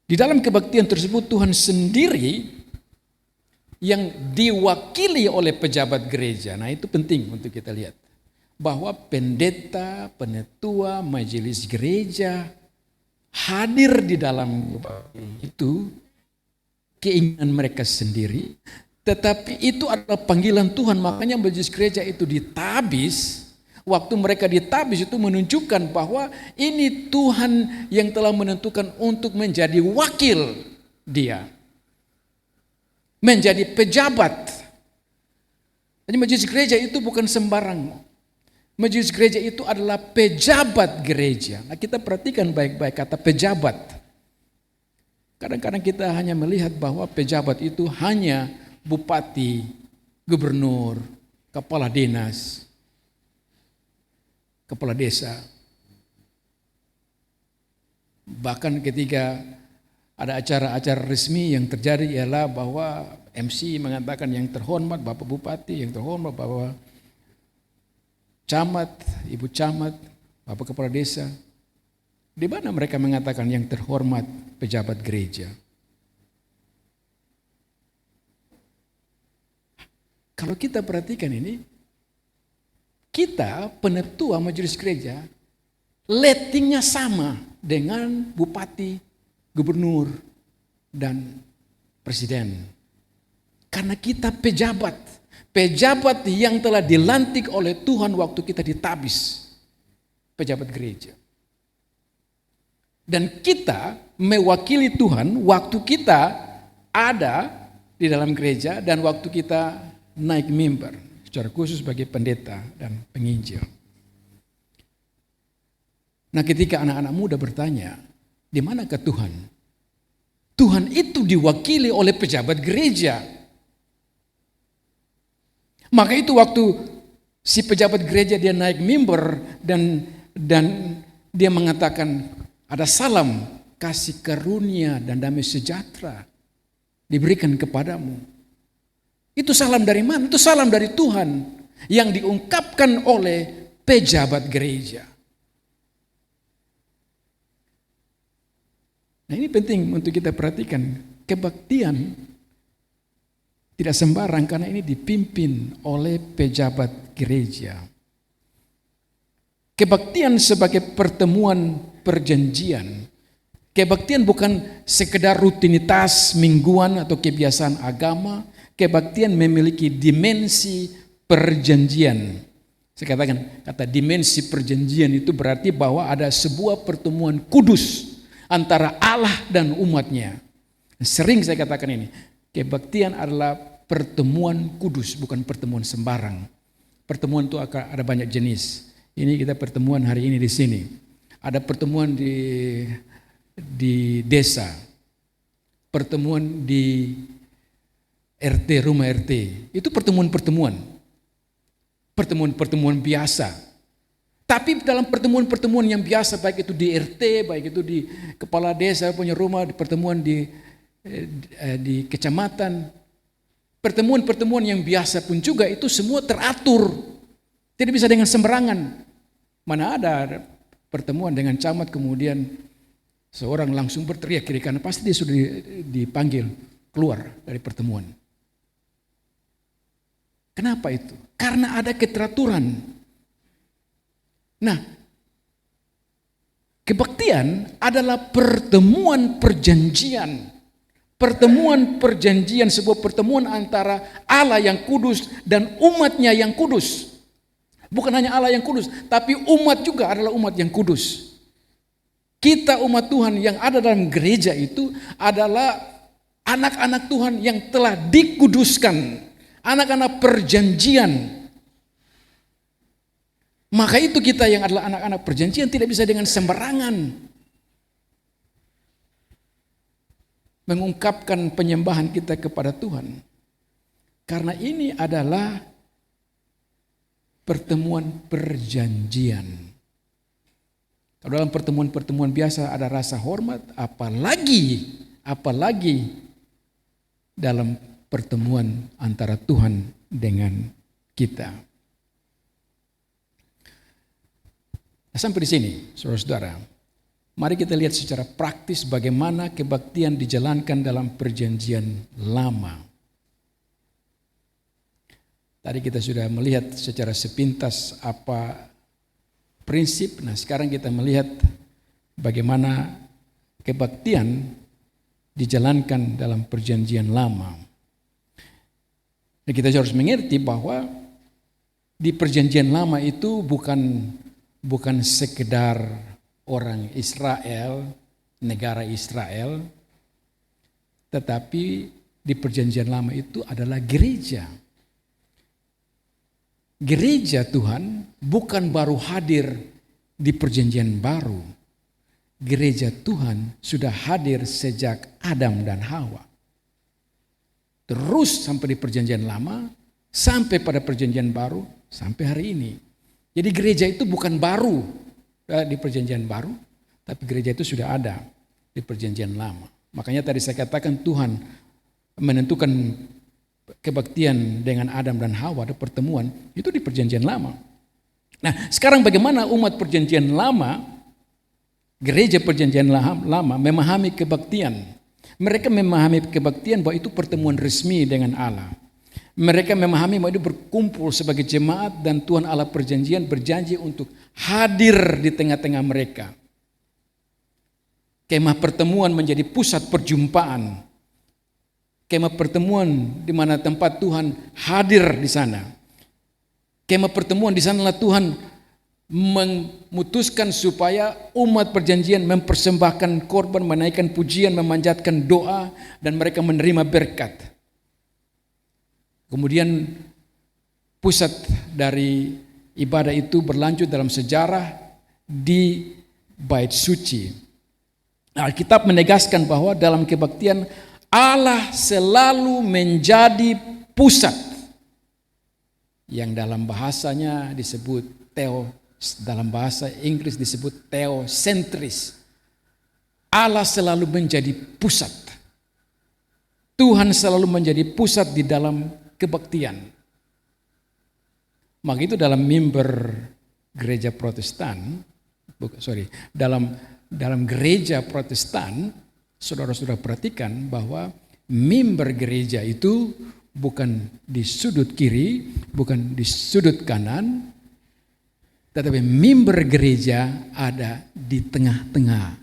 Di dalam kebaktian tersebut Tuhan sendiri yang diwakili oleh pejabat gereja. Nah, itu penting untuk kita lihat. Bahwa pendeta, penetua, majelis gereja hadir di dalam itu keinginan mereka sendiri, tetapi itu adalah panggilan Tuhan. Makanya majelis gereja itu ditabis. Waktu mereka ditabis itu menunjukkan bahwa ini Tuhan yang telah menentukan untuk menjadi wakil Dia, menjadi pejabat. Jadi majelis gereja itu bukan sembarang. Majelis gereja itu adalah pejabat gereja. Nah, kita perhatikan baik-baik kata pejabat. Kadang-kadang kita hanya melihat bahwa pejabat itu hanya bupati, gubernur, kepala dinas, kepala desa. Bahkan ketika ada acara-acara resmi yang terjadi ialah bahwa MC mengatakan yang terhormat Bapak Bupati, yang terhormat Bapak Camat, Ibu Camat, Bapak Kepala Desa. Di mana mereka mengatakan yang terhormat pejabat gereja? Kalau kita perhatikan ini, kita penetua majelis gereja, ratingnya sama dengan bupati, gubernur, dan presiden. Karena kita pejabat yang telah dilantik oleh Tuhan waktu kita ditabis, pejabat gereja. Dan kita mewakili Tuhan waktu kita ada di dalam gereja dan waktu kita naik mimbar, secara khusus sebagai pendeta dan penginjil. Nah, ketika anak-anak muda bertanya, di manakah Tuhan? Tuhan itu diwakili oleh pejabat gereja. Maka itu waktu si pejabat gereja dia naik mimbar dan dia mengatakan, ada salam kasih karunia dan damai sejahtera diberikan kepadamu. Itu salam dari mana? Itu salam dari Tuhan yang diungkapkan oleh pejabat gereja. Nah, ini penting untuk kita perhatikan. Kebaktian tidak sembarang karena ini dipimpin oleh pejabat gereja. Kebaktian sebagai pertemuan perjanjian. Kebaktian bukan sekedar rutinitas mingguan atau kebiasaan agama. Kebaktian memiliki dimensi perjanjian. Saya katakan, kata dimensi perjanjian itu berarti bahwa ada sebuah pertemuan kudus antara Allah dan umatnya. Sering saya katakan ini, kebaktian adalah pertemuan kudus, bukan pertemuan sembarang. Pertemuan itu akan ada banyak jenis. Ini kita pertemuan hari ini di sini. Ada pertemuan di desa, pertemuan di RT, rumah RT. Itu pertemuan-pertemuan biasa. Tapi dalam pertemuan-pertemuan yang biasa, baik itu di RT, baik itu di kepala desa punya rumah, di pertemuan di kecamatan, pertemuan-pertemuan yang biasa pun juga itu semua teratur. Tidak bisa dengan sembarangan. Mana ada pertemuan dengan camat kemudian seorang langsung berteriak kiri kanan, pasti dia sudah dipanggil keluar dari pertemuan. Kenapa itu? Karena ada keteraturan. Nah, kebaktian adalah pertemuan perjanjian. Pertemuan perjanjian, sebuah pertemuan antara Allah yang kudus dan umatnya yang kudus. Bukan hanya Allah yang kudus, tapi umat juga adalah umat yang kudus. Kita umat Tuhan yang ada dalam gereja itu adalah anak-anak Tuhan yang telah dikuduskan. Anak-anak perjanjian. Maka itu kita yang adalah anak-anak perjanjian tidak bisa dengan sembarangan mengungkapkan penyembahan kita kepada Tuhan. Karena ini adalah pertemuan perjanjian. Kalau dalam pertemuan-pertemuan biasa ada rasa hormat, apalagi dalam pertemuan antara Tuhan dengan kita. Nah, sampai di sini, saudara-saudara, mari kita lihat secara praktis bagaimana kebaktian dijalankan dalam perjanjian lama. Tadi kita sudah melihat secara sepintas apa prinsip. Nah, sekarang kita melihat bagaimana kebaktian dijalankan dalam perjanjian lama. Dan kita harus mengerti bahwa di perjanjian lama itu bukan sekedar orang Israel, negara Israel, tetapi di perjanjian lama itu adalah gereja. Gereja Tuhan bukan baru hadir di perjanjian baru. Gereja Tuhan sudah hadir sejak Adam dan Hawa. Terus sampai di perjanjian lama, sampai pada perjanjian baru, sampai hari ini. Jadi gereja itu bukan baru di perjanjian baru, Tapi gereja itu sudah ada di perjanjian lama. Makanya tadi saya katakan Tuhan menentukan kebaktian dengan Adam dan Hawa, ada pertemuan, itu di perjanjian lama. Nah sekarang bagaimana umat perjanjian lama, gereja perjanjian lama memahami kebaktian. Mereka memahami kebaktian bahwa itu pertemuan resmi dengan Allah. Mereka memahami bahwa itu berkumpul sebagai jemaat dan Tuhan Allah perjanjian berjanji untuk hadir di tengah-tengah mereka. Kemah pertemuan menjadi pusat perjumpaan. Kemah pertemuan di mana tempat Tuhan hadir di sana. Kemah pertemuan di sanalah Tuhan memutuskan supaya umat perjanjian mempersembahkan korban, menaikkan pujian, memanjatkan doa, dan mereka menerima berkat. Kemudian pusat dari ibadah itu berlanjut dalam sejarah di Bait Suci. Alkitab menegaskan bahwa dalam kebaktian Allah selalu menjadi pusat, yang dalam bahasanya disebut dalam bahasa Inggris disebut theosentris. Allah selalu menjadi pusat. Tuhan selalu menjadi pusat di dalam kebaktian. Maka itu dalam mimbar gereja Protestan, dalam gereja Protestan, saudara-saudara perhatikan bahwa mimbar gereja itu bukan di sudut kiri, bukan di sudut kanan, tetapi mimbar gereja ada di tengah-tengah.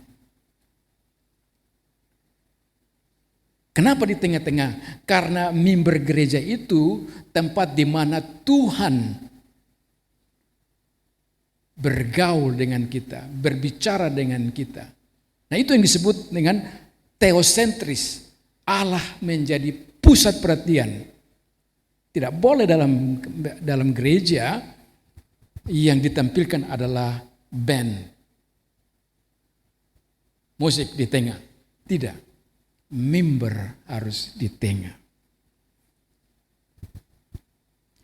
Kenapa di tengah-tengah? Karena mimbar gereja itu tempat di mana Tuhan bergaul dengan kita, berbicara dengan kita. Nah itu yang disebut dengan theosentris. Allah menjadi pusat perhatian. Tidak boleh dalam gereja yang ditampilkan adalah band, musik di tengah. Tidak. Mimbar harus di tengah.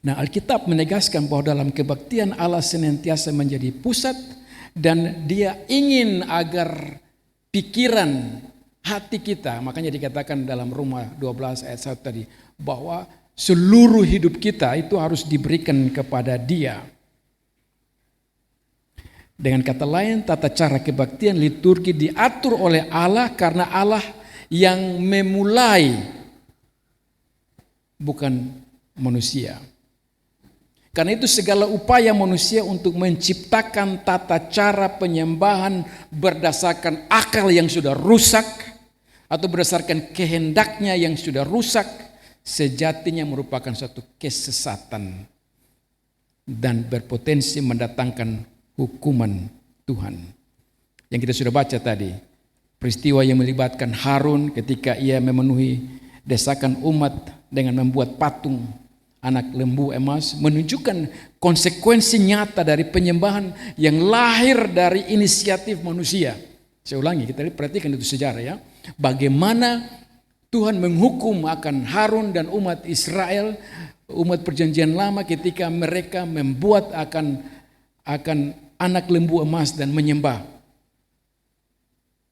Nah, Alkitab menegaskan bahwa dalam kebaktian Allah senantiasa menjadi pusat dan Dia ingin agar pikiran hati kita, makanya dikatakan dalam Roma 12 ayat 1 tadi, bahwa seluruh hidup kita itu harus diberikan kepada Dia. Dengan kata lain, tata cara kebaktian liturgi diatur oleh Allah karena Allah yang memulai, bukan manusia. Karena itu segala upaya manusia untuk menciptakan tata cara penyembahan berdasarkan akal yang sudah rusak atau berdasarkan kehendaknya yang sudah rusak, sejatinya merupakan suatu kesesatan dan berpotensi mendatangkan hukuman Tuhan. Yang kita sudah baca tadi, peristiwa yang melibatkan Harun ketika ia memenuhi desakan umat dengan membuat patung anak lembu emas, menunjukkan konsekuensi nyata dari penyembahan yang lahir dari inisiatif manusia. Saya ulangi, kita perhatikan itu sejarah ya. Bagaimana Tuhan menghukum akan Harun dan umat Israel, umat perjanjian lama ketika mereka membuat akan anak lembu emas dan menyembah.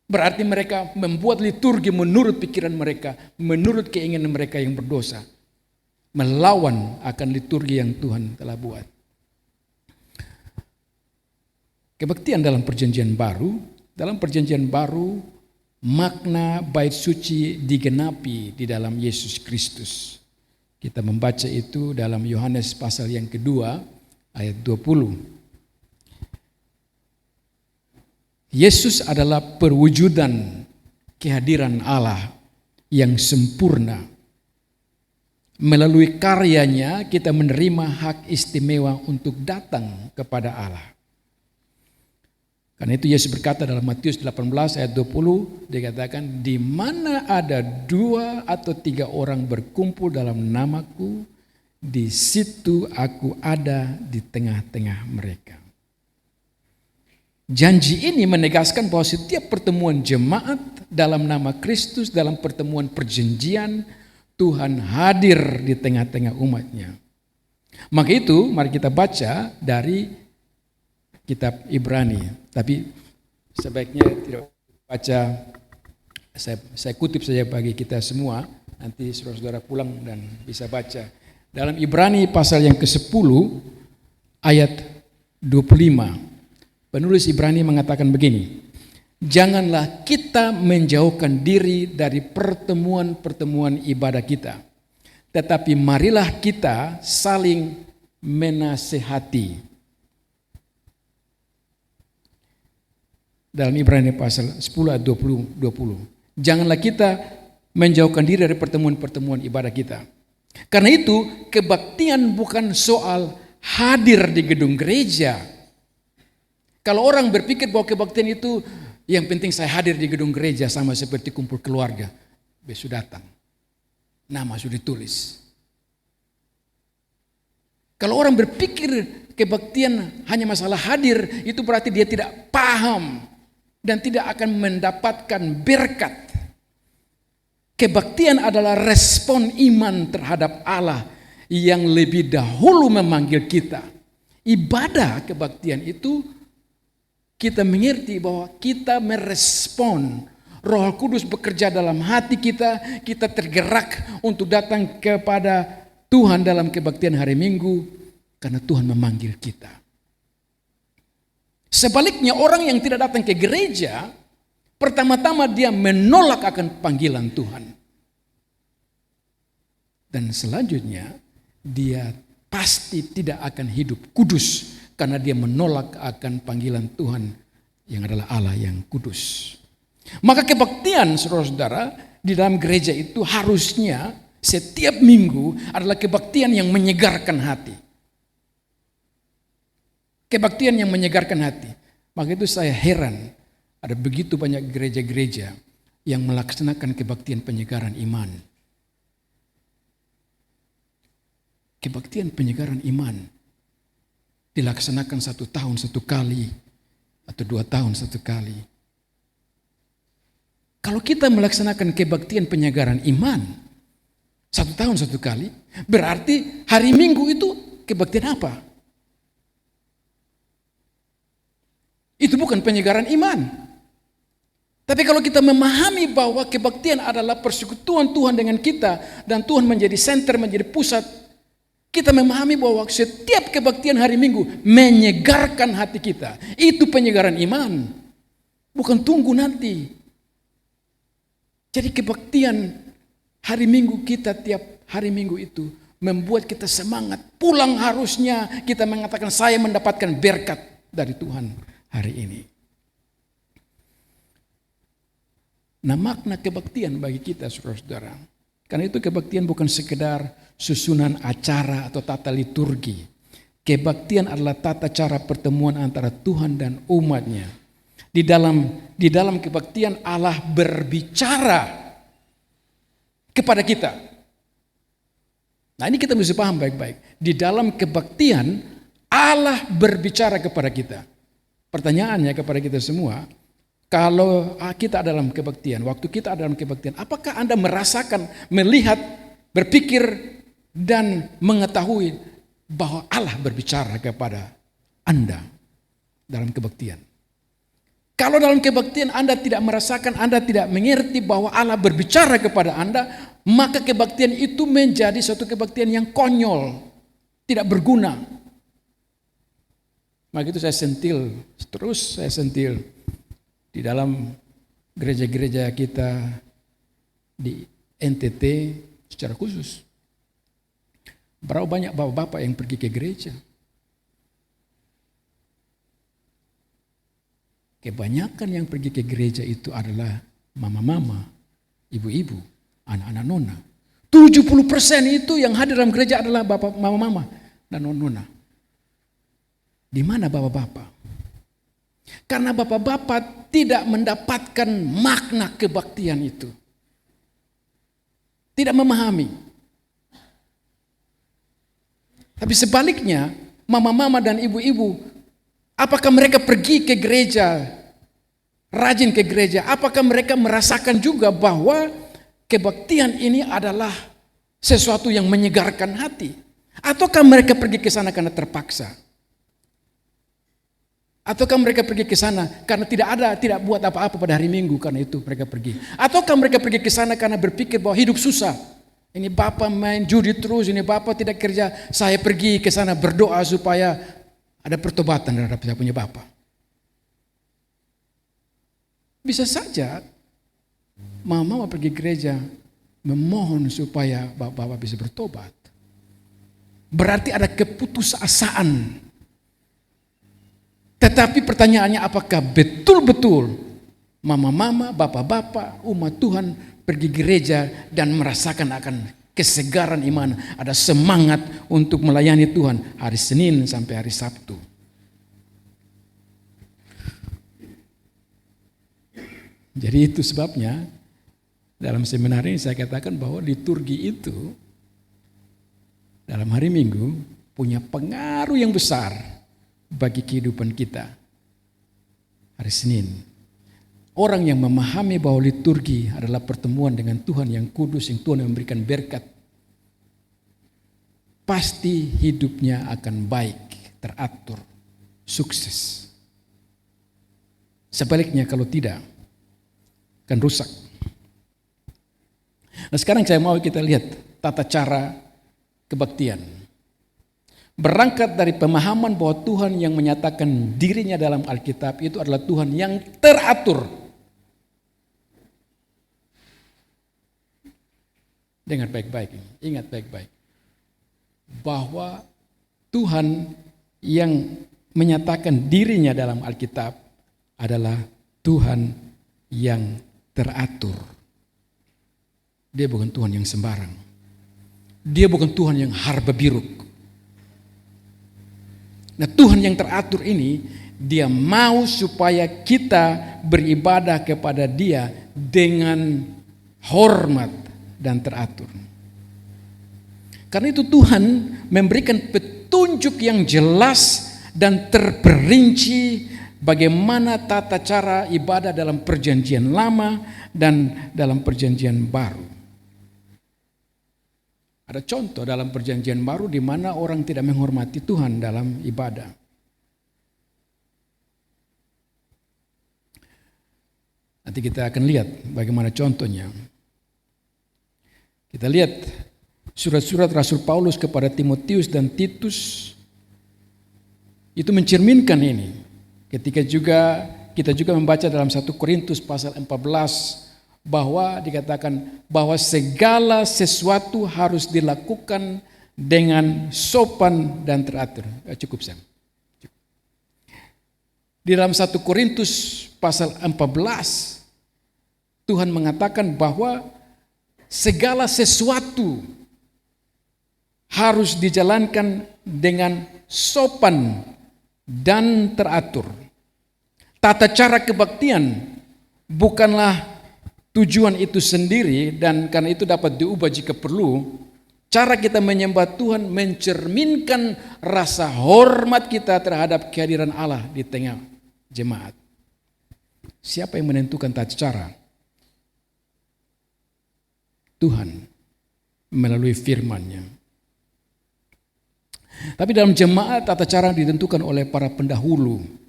Berarti mereka membuat liturgi menurut pikiran mereka, menurut keinginan mereka yang berdosa. Melawan akan liturgi yang Tuhan telah buat. Kebaktian dalam perjanjian baru, makna bait suci digenapi di dalam Yesus Kristus. Kita membaca itu dalam Yohanes pasal yang kedua ayat 20. Yesus adalah perwujudan kehadiran Allah yang sempurna. Melalui karyanya kita menerima hak istimewa untuk datang kepada Allah. Karena itu Yesus berkata dalam Matius 18 ayat 20, dikatakan, di mana ada 2 atau 3 orang berkumpul dalam namaku, di situ aku ada di tengah-tengah mereka. Janji ini menegaskan bahwa setiap pertemuan jemaat dalam nama Kristus, dalam pertemuan perjanjian, Tuhan hadir di tengah-tengah umatnya. Maka itu mari kita baca dari kitab Ibrani. Tapi sebaiknya tidak baca, saya kutip saja bagi kita semua, nanti saudara-saudara pulang dan bisa baca. Dalam Ibrani pasal yang ke-10 ayat 25, penulis Ibrani mengatakan begini, janganlah kita menjauhkan diri dari pertemuan-pertemuan ibadah kita, tetapi marilah kita saling menasehati. Dalam Ibrani pasal 10 ayat 20. Janganlah kita menjauhkan diri dari pertemuan-pertemuan ibadah kita. Karena itu kebaktian bukan soal hadir di gedung gereja. Kalau orang berpikir bahwa kebaktian itu yang penting saya hadir di gedung gereja sama seperti kumpul keluarga, besok datang, nama sudah ditulis. Kalau orang berpikir kebaktian hanya masalah hadir, itu berarti dia tidak paham dan tidak akan mendapatkan berkat. Kebaktian adalah respon iman terhadap Allah yang lebih dahulu memanggil kita. Ibadah kebaktian itu kita mengerti bahwa kita merespon Roh Kudus bekerja dalam hati kita, kita tergerak untuk datang kepada Tuhan dalam kebaktian hari Minggu karena Tuhan memanggil kita. Sebaliknya orang yang tidak datang ke gereja, pertama-tama dia menolak akan panggilan Tuhan. Dan selanjutnya dia pasti tidak akan hidup kudus karena dia menolak akan panggilan Tuhan yang adalah Allah yang kudus. Maka kebaktian saudara-saudara di dalam gereja itu harusnya setiap minggu adalah kebaktian yang menyegarkan hati. Kebaktian yang menyegarkan hati. Maka itu saya heran ada begitu banyak gereja-gereja yang melaksanakan kebaktian penyegaran iman. Kebaktian penyegaran iman dilaksanakan 1 tahun 1 kali atau 2 tahun 1 kali. Kalau kita melaksanakan kebaktian penyegaran iman 1 tahun 1 kali, berarti hari Minggu itu kebaktian apa? Itu bukan penyegaran iman. Tapi kalau kita memahami bahwa kebaktian adalah persekutuan Tuhan dengan kita dan Tuhan menjadi senter, menjadi pusat, kita memahami bahwa setiap kebaktian hari Minggu menyegarkan hati kita. Itu penyegaran iman. Bukan tunggu nanti. Jadi kebaktian hari Minggu kita tiap hari Minggu itu membuat kita semangat. Pulang harusnya kita mengatakan saya mendapatkan berkat dari Tuhan hari ini. Nah, makna kebaktian bagi kita saudara-saudara. Karena itu kebaktian bukan sekedar susunan acara atau tata liturgi. Kebaktian adalah tata cara pertemuan antara Tuhan dan umatnya. Di dalam kebaktian Allah berbicara kepada kita. Nah, ini kita mesti paham baik-baik. Di dalam kebaktian Allah berbicara kepada kita. Pertanyaannya kepada kita semua, kalau kita dalam kebaktian, waktu kita dalam kebaktian, apakah Anda merasakan, melihat, berpikir, dan mengetahui bahwa Allah berbicara kepada Anda dalam kebaktian? Kalau dalam kebaktian Anda tidak merasakan, Anda tidak mengerti bahwa Allah berbicara kepada Anda, maka kebaktian itu menjadi suatu kebaktian yang konyol, tidak berguna. Maka itu saya sentil di dalam gereja-gereja kita di NTT secara khusus. Berapa banyak bapak-bapak yang pergi ke gereja? Kebanyakan yang pergi ke gereja itu adalah mama-mama, ibu-ibu, anak-anak nona. 70% itu yang hadir dalam gereja adalah bapak, mama-mama dan nona. Di mana bapak-bapak? Karena bapak-bapak tidak mendapatkan makna kebaktian itu. Tidak memahami. Tapi sebaliknya, mama-mama dan ibu-ibu, apakah mereka pergi ke gereja, rajin ke gereja? Apakah mereka merasakan juga bahwa kebaktian ini adalah sesuatu yang menyegarkan hati? Ataukah mereka pergi ke sana karena terpaksa? Ataukah mereka pergi ke sana karena tidak buat apa-apa pada hari Minggu, karena itu mereka pergi. Ataukah mereka pergi ke sana karena berpikir bahwa hidup susah. Ini Bapak main judi terus, ini Bapak tidak kerja, saya pergi ke sana berdoa supaya ada pertobatan terhadap saya punya Bapak. Bisa saja mama pergi gereja memohon supaya Bapak bisa bertobat. Berarti ada keputusasaan. Tetapi pertanyaannya, apakah betul-betul mama-mama, bapak-bapak, umat Tuhan pergi gereja dan merasakan akan kesegaran iman, ada semangat untuk melayani Tuhan hari Senin sampai hari Sabtu. Jadi itu sebabnya dalam seminar ini saya katakan bahwa liturgi itu dalam hari Minggu punya pengaruh yang besar bagi kehidupan kita. Hari Senin, orang yang memahami bahwa liturgi adalah pertemuan dengan Tuhan yang kudus, yang Tuhan memberikan berkat, pasti hidupnya akan baik, teratur, sukses. Sebaliknya kalau tidak, akan rusak. Nah sekarang saya mau kita lihat tata cara kebaktian. Berangkat dari pemahaman bahwa Tuhan yang menyatakan dirinya dalam Alkitab itu adalah Tuhan yang teratur. Dengar baik-baik, ingat baik-baik. Bahwa Tuhan yang menyatakan dirinya dalam Alkitab adalah Tuhan yang teratur. Dia bukan Tuhan yang sembarang. Dia bukan Tuhan yang harba biruk. Nah Tuhan yang teratur ini, Dia mau supaya kita beribadah kepada Dia dengan hormat dan teratur. Karena itu Tuhan memberikan petunjuk yang jelas dan terperinci bagaimana tata cara ibadah dalam perjanjian lama dan dalam perjanjian baru. Ada contoh dalam perjanjian baru di mana orang tidak menghormati Tuhan dalam ibadah. Nanti kita akan lihat bagaimana contohnya. Kita lihat surat-surat Rasul Paulus kepada Timotius dan Titus itu mencerminkan ini. Ketika kita juga membaca dalam 1 Korintus pasal 14 bahwa dikatakan bahwa segala sesuatu harus dilakukan dengan sopan dan teratur. Cukup Sam. Di dalam 1 Korintus pasal 14 Tuhan mengatakan bahwa segala sesuatu harus dijalankan dengan sopan dan teratur. Tata cara kebaktian bukanlah tujuan itu sendiri, dan karena itu dapat diubah jika perlu. Cara kita menyembah Tuhan mencerminkan rasa hormat kita terhadap kehadiran Allah di tengah jemaat. Siapa yang menentukan tata cara? Tuhan melalui firman-Nya. Tapi dalam jemaat tata cara ditentukan oleh para pendahulu.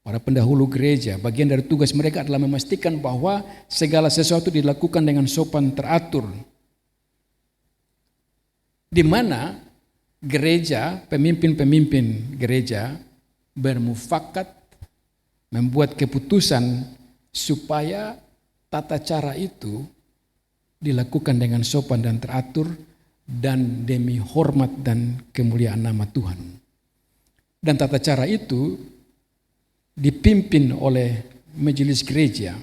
Para pendahulu gereja, bagian dari tugas mereka adalah memastikan bahwa segala sesuatu dilakukan dengan sopan teratur. Di mana gereja, pemimpin-pemimpin gereja bermufakat membuat keputusan supaya tata cara itu dilakukan dengan sopan dan teratur dan demi hormat dan kemuliaan nama Tuhan. Dan tata cara itu dipimpin oleh majelis gereja.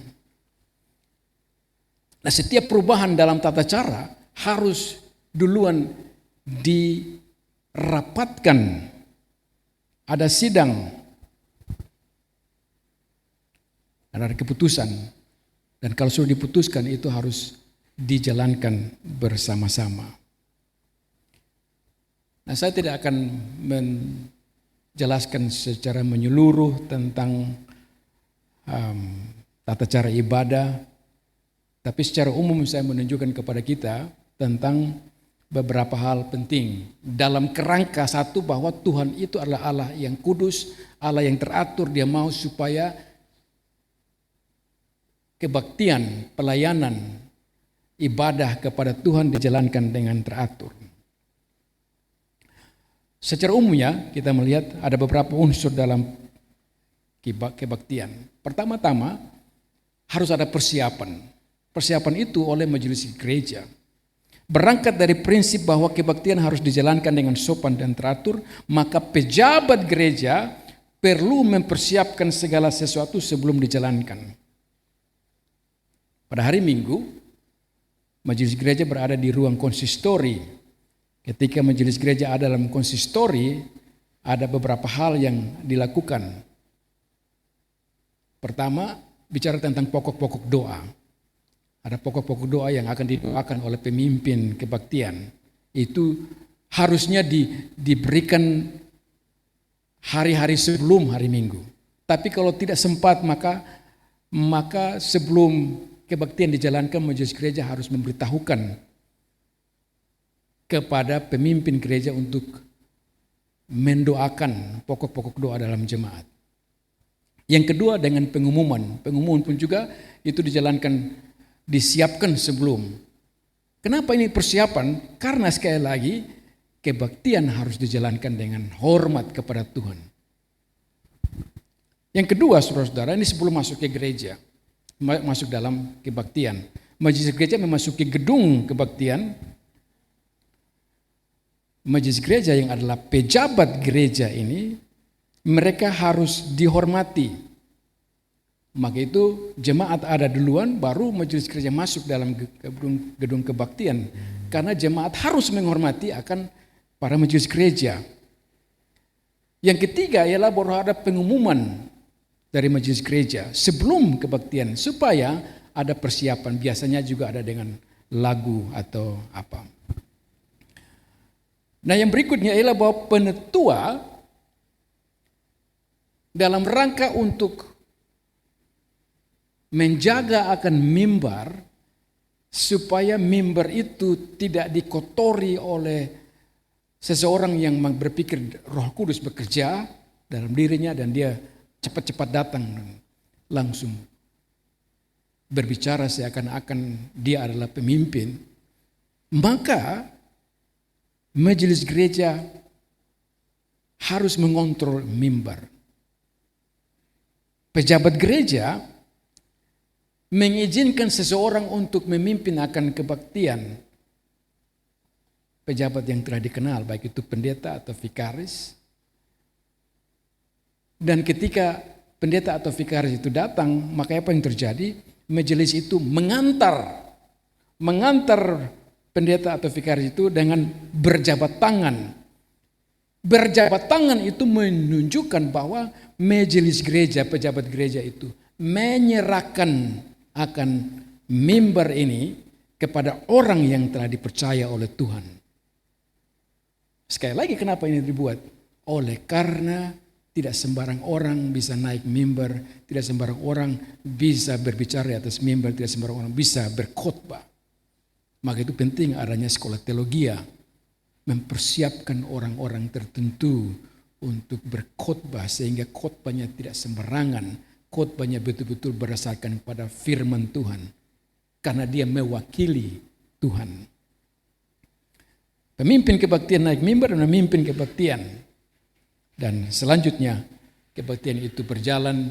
Nah, setiap perubahan dalam tata cara harus duluan dirapatkan. Ada sidang, ada keputusan, dan kalau sudah diputuskan itu harus dijalankan bersama-sama. Nah, saya tidak akan jelaskan secara menyeluruh tentang tata cara ibadah, tapi secara umum saya menunjukkan kepada kita tentang beberapa hal penting dalam kerangka satu, bahwa Tuhan itu adalah Allah yang kudus, Allah yang teratur. Dia mau supaya kebaktian, pelayanan, ibadah kepada Tuhan dijalankan dengan teratur. Secara umumnya kita melihat ada beberapa unsur dalam kebaktian. Pertama-tama harus ada persiapan. Persiapan itu oleh majelis gereja. Berangkat dari prinsip bahwa kebaktian harus dijalankan dengan sopan dan teratur, maka pejabat gereja perlu mempersiapkan segala sesuatu sebelum dijalankan. Pada hari Minggu, majelis gereja berada di ruang konsistori. Ketika majelis gereja ada dalam konsistori, ada beberapa hal yang dilakukan. Pertama, bicara tentang pokok-pokok doa. Ada pokok-pokok doa yang akan didoakan oleh pemimpin kebaktian. Itu harusnya diberikan hari-hari sebelum hari Minggu. Tapi kalau tidak sempat, maka sebelum kebaktian dijalankan, majelis gereja harus memberitahukan kepada pemimpin gereja untuk mendoakan pokok-pokok doa dalam jemaat. Yang kedua dengan pengumuman. Pengumuman pun juga itu disiapkan sebelum. Kenapa ini persiapan? Karena sekali lagi kebaktian harus dijalankan dengan hormat kepada Tuhan. Yang kedua, saudara-saudara, ini sebelum masuk ke gereja, masuk dalam kebaktian. Majelis gereja memasuki gedung kebaktian. Majelis gereja yang adalah pejabat gereja ini, mereka harus dihormati. Maka itu jemaat ada duluan, baru majelis gereja masuk dalam gedung kebaktian. Karena jemaat harus menghormati akan para majelis gereja. Yang ketiga ialah bahwa ada pengumuman dari majelis gereja sebelum kebaktian, supaya ada persiapan. Biasanya juga ada dengan lagu atau apa. Nah, yang berikutnya ialah bahwa penetua dalam rangka untuk menjaga akan mimbar, supaya mimbar itu tidak dikotori oleh seseorang yang berpikir Roh Kudus bekerja dalam dirinya dan dia cepat-cepat datang langsung berbicara seakan-akan dia adalah pemimpin. Maka majelis gereja harus mengontrol mimbar. Pejabat gereja mengizinkan seseorang untuk memimpin akan kebaktian. Pejabat yang telah dikenal, baik itu pendeta atau vikaris. Dan ketika pendeta atau vikaris itu datang, maka apa yang terjadi? Majelis itu mengantar pendeta atau vikaris itu dengan berjabat tangan. Berjabat tangan itu menunjukkan bahwa majelis gereja, pejabat gereja itu menyerahkan akan mimbar ini kepada orang yang telah dipercaya oleh Tuhan. Sekali lagi, kenapa ini dibuat? Oleh karena tidak sembarang orang bisa naik mimbar, tidak sembarang orang bisa berbicara di atas mimbar, tidak sembarang orang bisa berkhotbah. Maka itu penting adanya sekolah teologia, mempersiapkan orang-orang tertentu untuk berkhotbah sehingga khotbahnya tidak sembarangan, khotbahnya betul-betul berdasarkan pada firman Tuhan, karena dia mewakili Tuhan. Pemimpin kebaktian naik mimbar dan memimpin kebaktian. Dan selanjutnya kebaktian itu berjalan,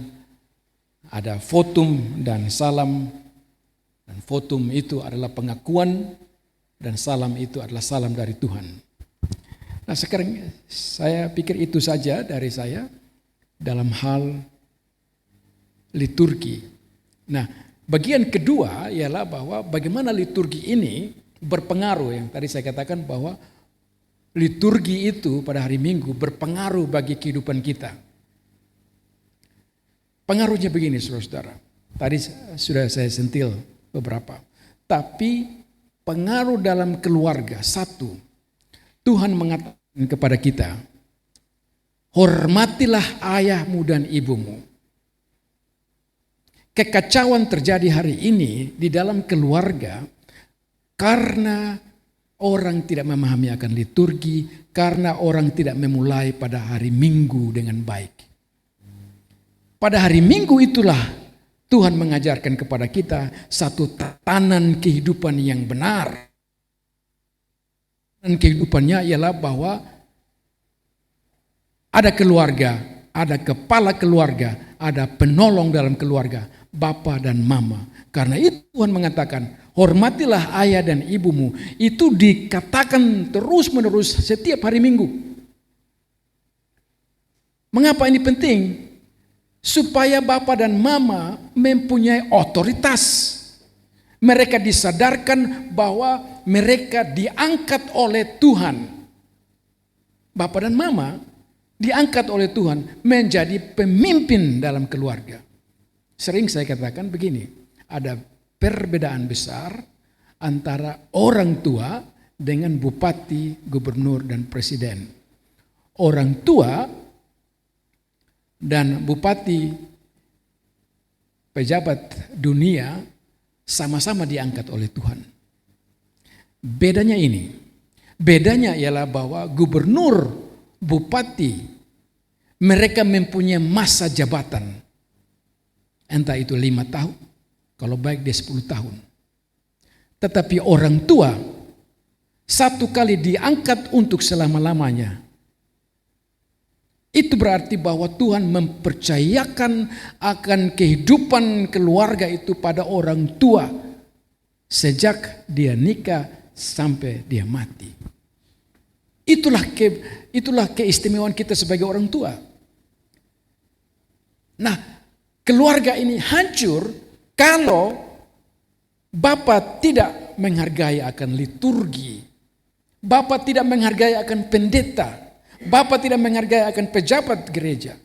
ada votum dan salam. Dan votum itu adalah pengakuan dan salam itu adalah salam dari Tuhan. Nah, sekarang saya pikir itu saja dari saya dalam hal liturgi. Nah, bagian kedua ialah bahwa bagaimana liturgi ini berpengaruh, yang tadi saya katakan bahwa liturgi itu pada hari Minggu berpengaruh bagi kehidupan kita. Pengaruhnya begini, saudara-saudara. Tadi sudah saya sentil beberapa. Tapi pengaruh dalam keluarga, satu, Tuhan mengatakan kepada kita, hormatilah ayahmu dan ibumu. Kekacauan terjadi hari ini di dalam keluarga karena orang tidak memahami akan liturgi karena orang tidak memulai pada hari Minggu dengan baik. Pada hari Minggu itulah Tuhan mengajarkan kepada kita satu tatanan kehidupan yang benar. Dan kehidupannya ialah bahwa ada keluarga, ada kepala keluarga, ada penolong dalam keluarga, bapa dan mama. Karena itu Tuhan mengatakan, hormatilah ayah dan ibumu. Itu dikatakan terus menerus setiap hari Minggu. Mengapa ini penting? Supaya bapa dan mama mempunyai otoritas. Mereka disadarkan bahwa mereka diangkat oleh Tuhan. Bapa dan mama diangkat oleh Tuhan menjadi pemimpin dalam keluarga. Sering saya katakan begini, ada perbedaan besar antara orang tua dengan bupati, gubernur, dan presiden. Orang tua dan bupati, pejabat dunia sama-sama diangkat oleh Tuhan. Bedanya ini, bedanya ialah bahwa gubernur, bupati, mereka mempunyai masa jabatan. Entah itu 5 tahun, kalau baik dia 10 tahun. Tetapi orang tua, satu kali diangkat untuk selama-lamanya. Itu berarti bahwa Tuhan mempercayakan akan kehidupan keluarga itu pada orang tua. Sejak dia nikah sampai dia mati. Itulah keistimewaan kita sebagai orang tua. Nah, keluarga ini hancur kalau Bapak tidak menghargai akan liturgi. Bapak tidak menghargai akan pendeta. Bapak tidak menghargai akan pejabat gereja.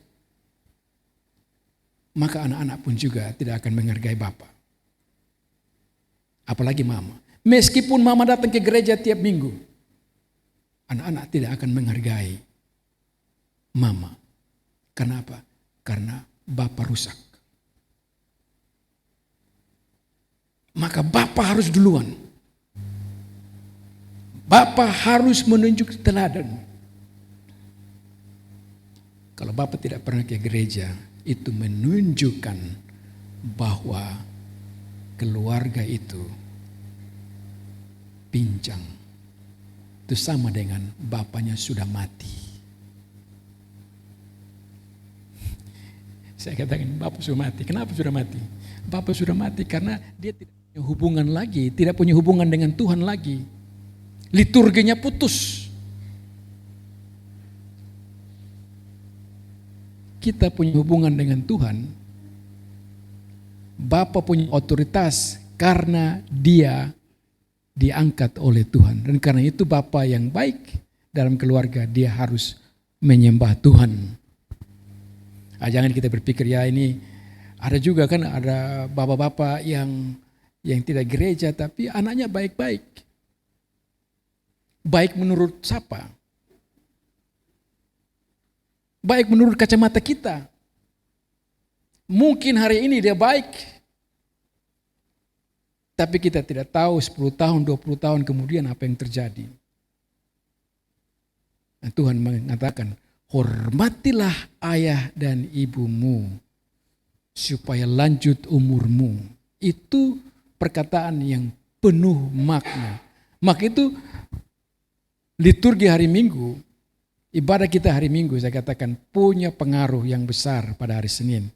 Maka anak-anak pun juga tidak akan menghargai Bapak. Apalagi mama. Meskipun mama datang ke gereja tiap minggu, anak-anak tidak akan menghargai mama. Kenapa? Karena Bapak rusak. Maka Bapak harus duluan. Bapak harus menunjuk teladan. Kalau Bapak tidak pernah ke gereja, itu menunjukkan bahwa keluarga itu pincang. Itu sama dengan bapaknya sudah mati. Saya katakan, Bapak sudah mati. Kenapa sudah mati? Bapak sudah mati karena dia tidak punya hubungan lagi, tidak punya hubungan dengan Tuhan lagi. Liturginya putus. Kita punya hubungan dengan Tuhan. Bapa punya otoritas karena dia diangkat oleh Tuhan. Dan karena itu Bapa yang baik dalam keluarga, dia harus menyembah Tuhan. Jangan kita berpikir ya ini ada juga kan ada bapak-bapak yang tidak gereja tapi anaknya baik-baik. Baik menurut siapa? Baik menurut kacamata kita. Mungkin hari ini dia baik. Tapi kita tidak tahu 10 tahun, 20 tahun kemudian apa yang terjadi. Nah, Tuhan mengatakan, hormatilah ayah dan ibumu supaya lanjut umurmu. Itu perkataan yang penuh makna. Maka itu liturgi hari Minggu, ibadah kita hari Minggu saya katakan punya pengaruh yang besar pada hari Senin.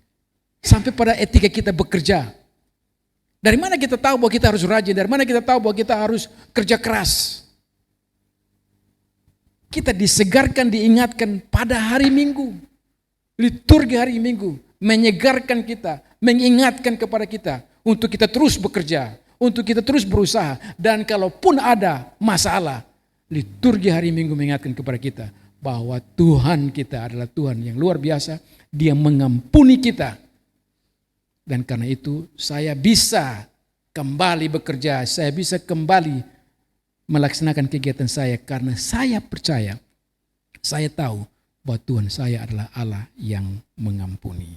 Sampai pada etika kita bekerja. Dari mana kita tahu bahwa kita harus rajin? Dari mana kita tahu bahwa kita harus kerja keras? Kita disegarkan, diingatkan pada hari Minggu. Liturgi hari Minggu menyegarkan kita, mengingatkan kepada kita untuk kita terus bekerja, untuk kita terus berusaha. Dan kalaupun ada masalah, liturgi hari Minggu mengingatkan kepada kita bahwa Tuhan kita adalah Tuhan yang luar biasa. Dia mengampuni kita. Dan karena itu saya bisa kembali bekerja, saya bisa kembali melaksanakan kegiatan saya karena saya percaya, saya tahu bahwa Tuhan saya adalah Allah yang mengampuni.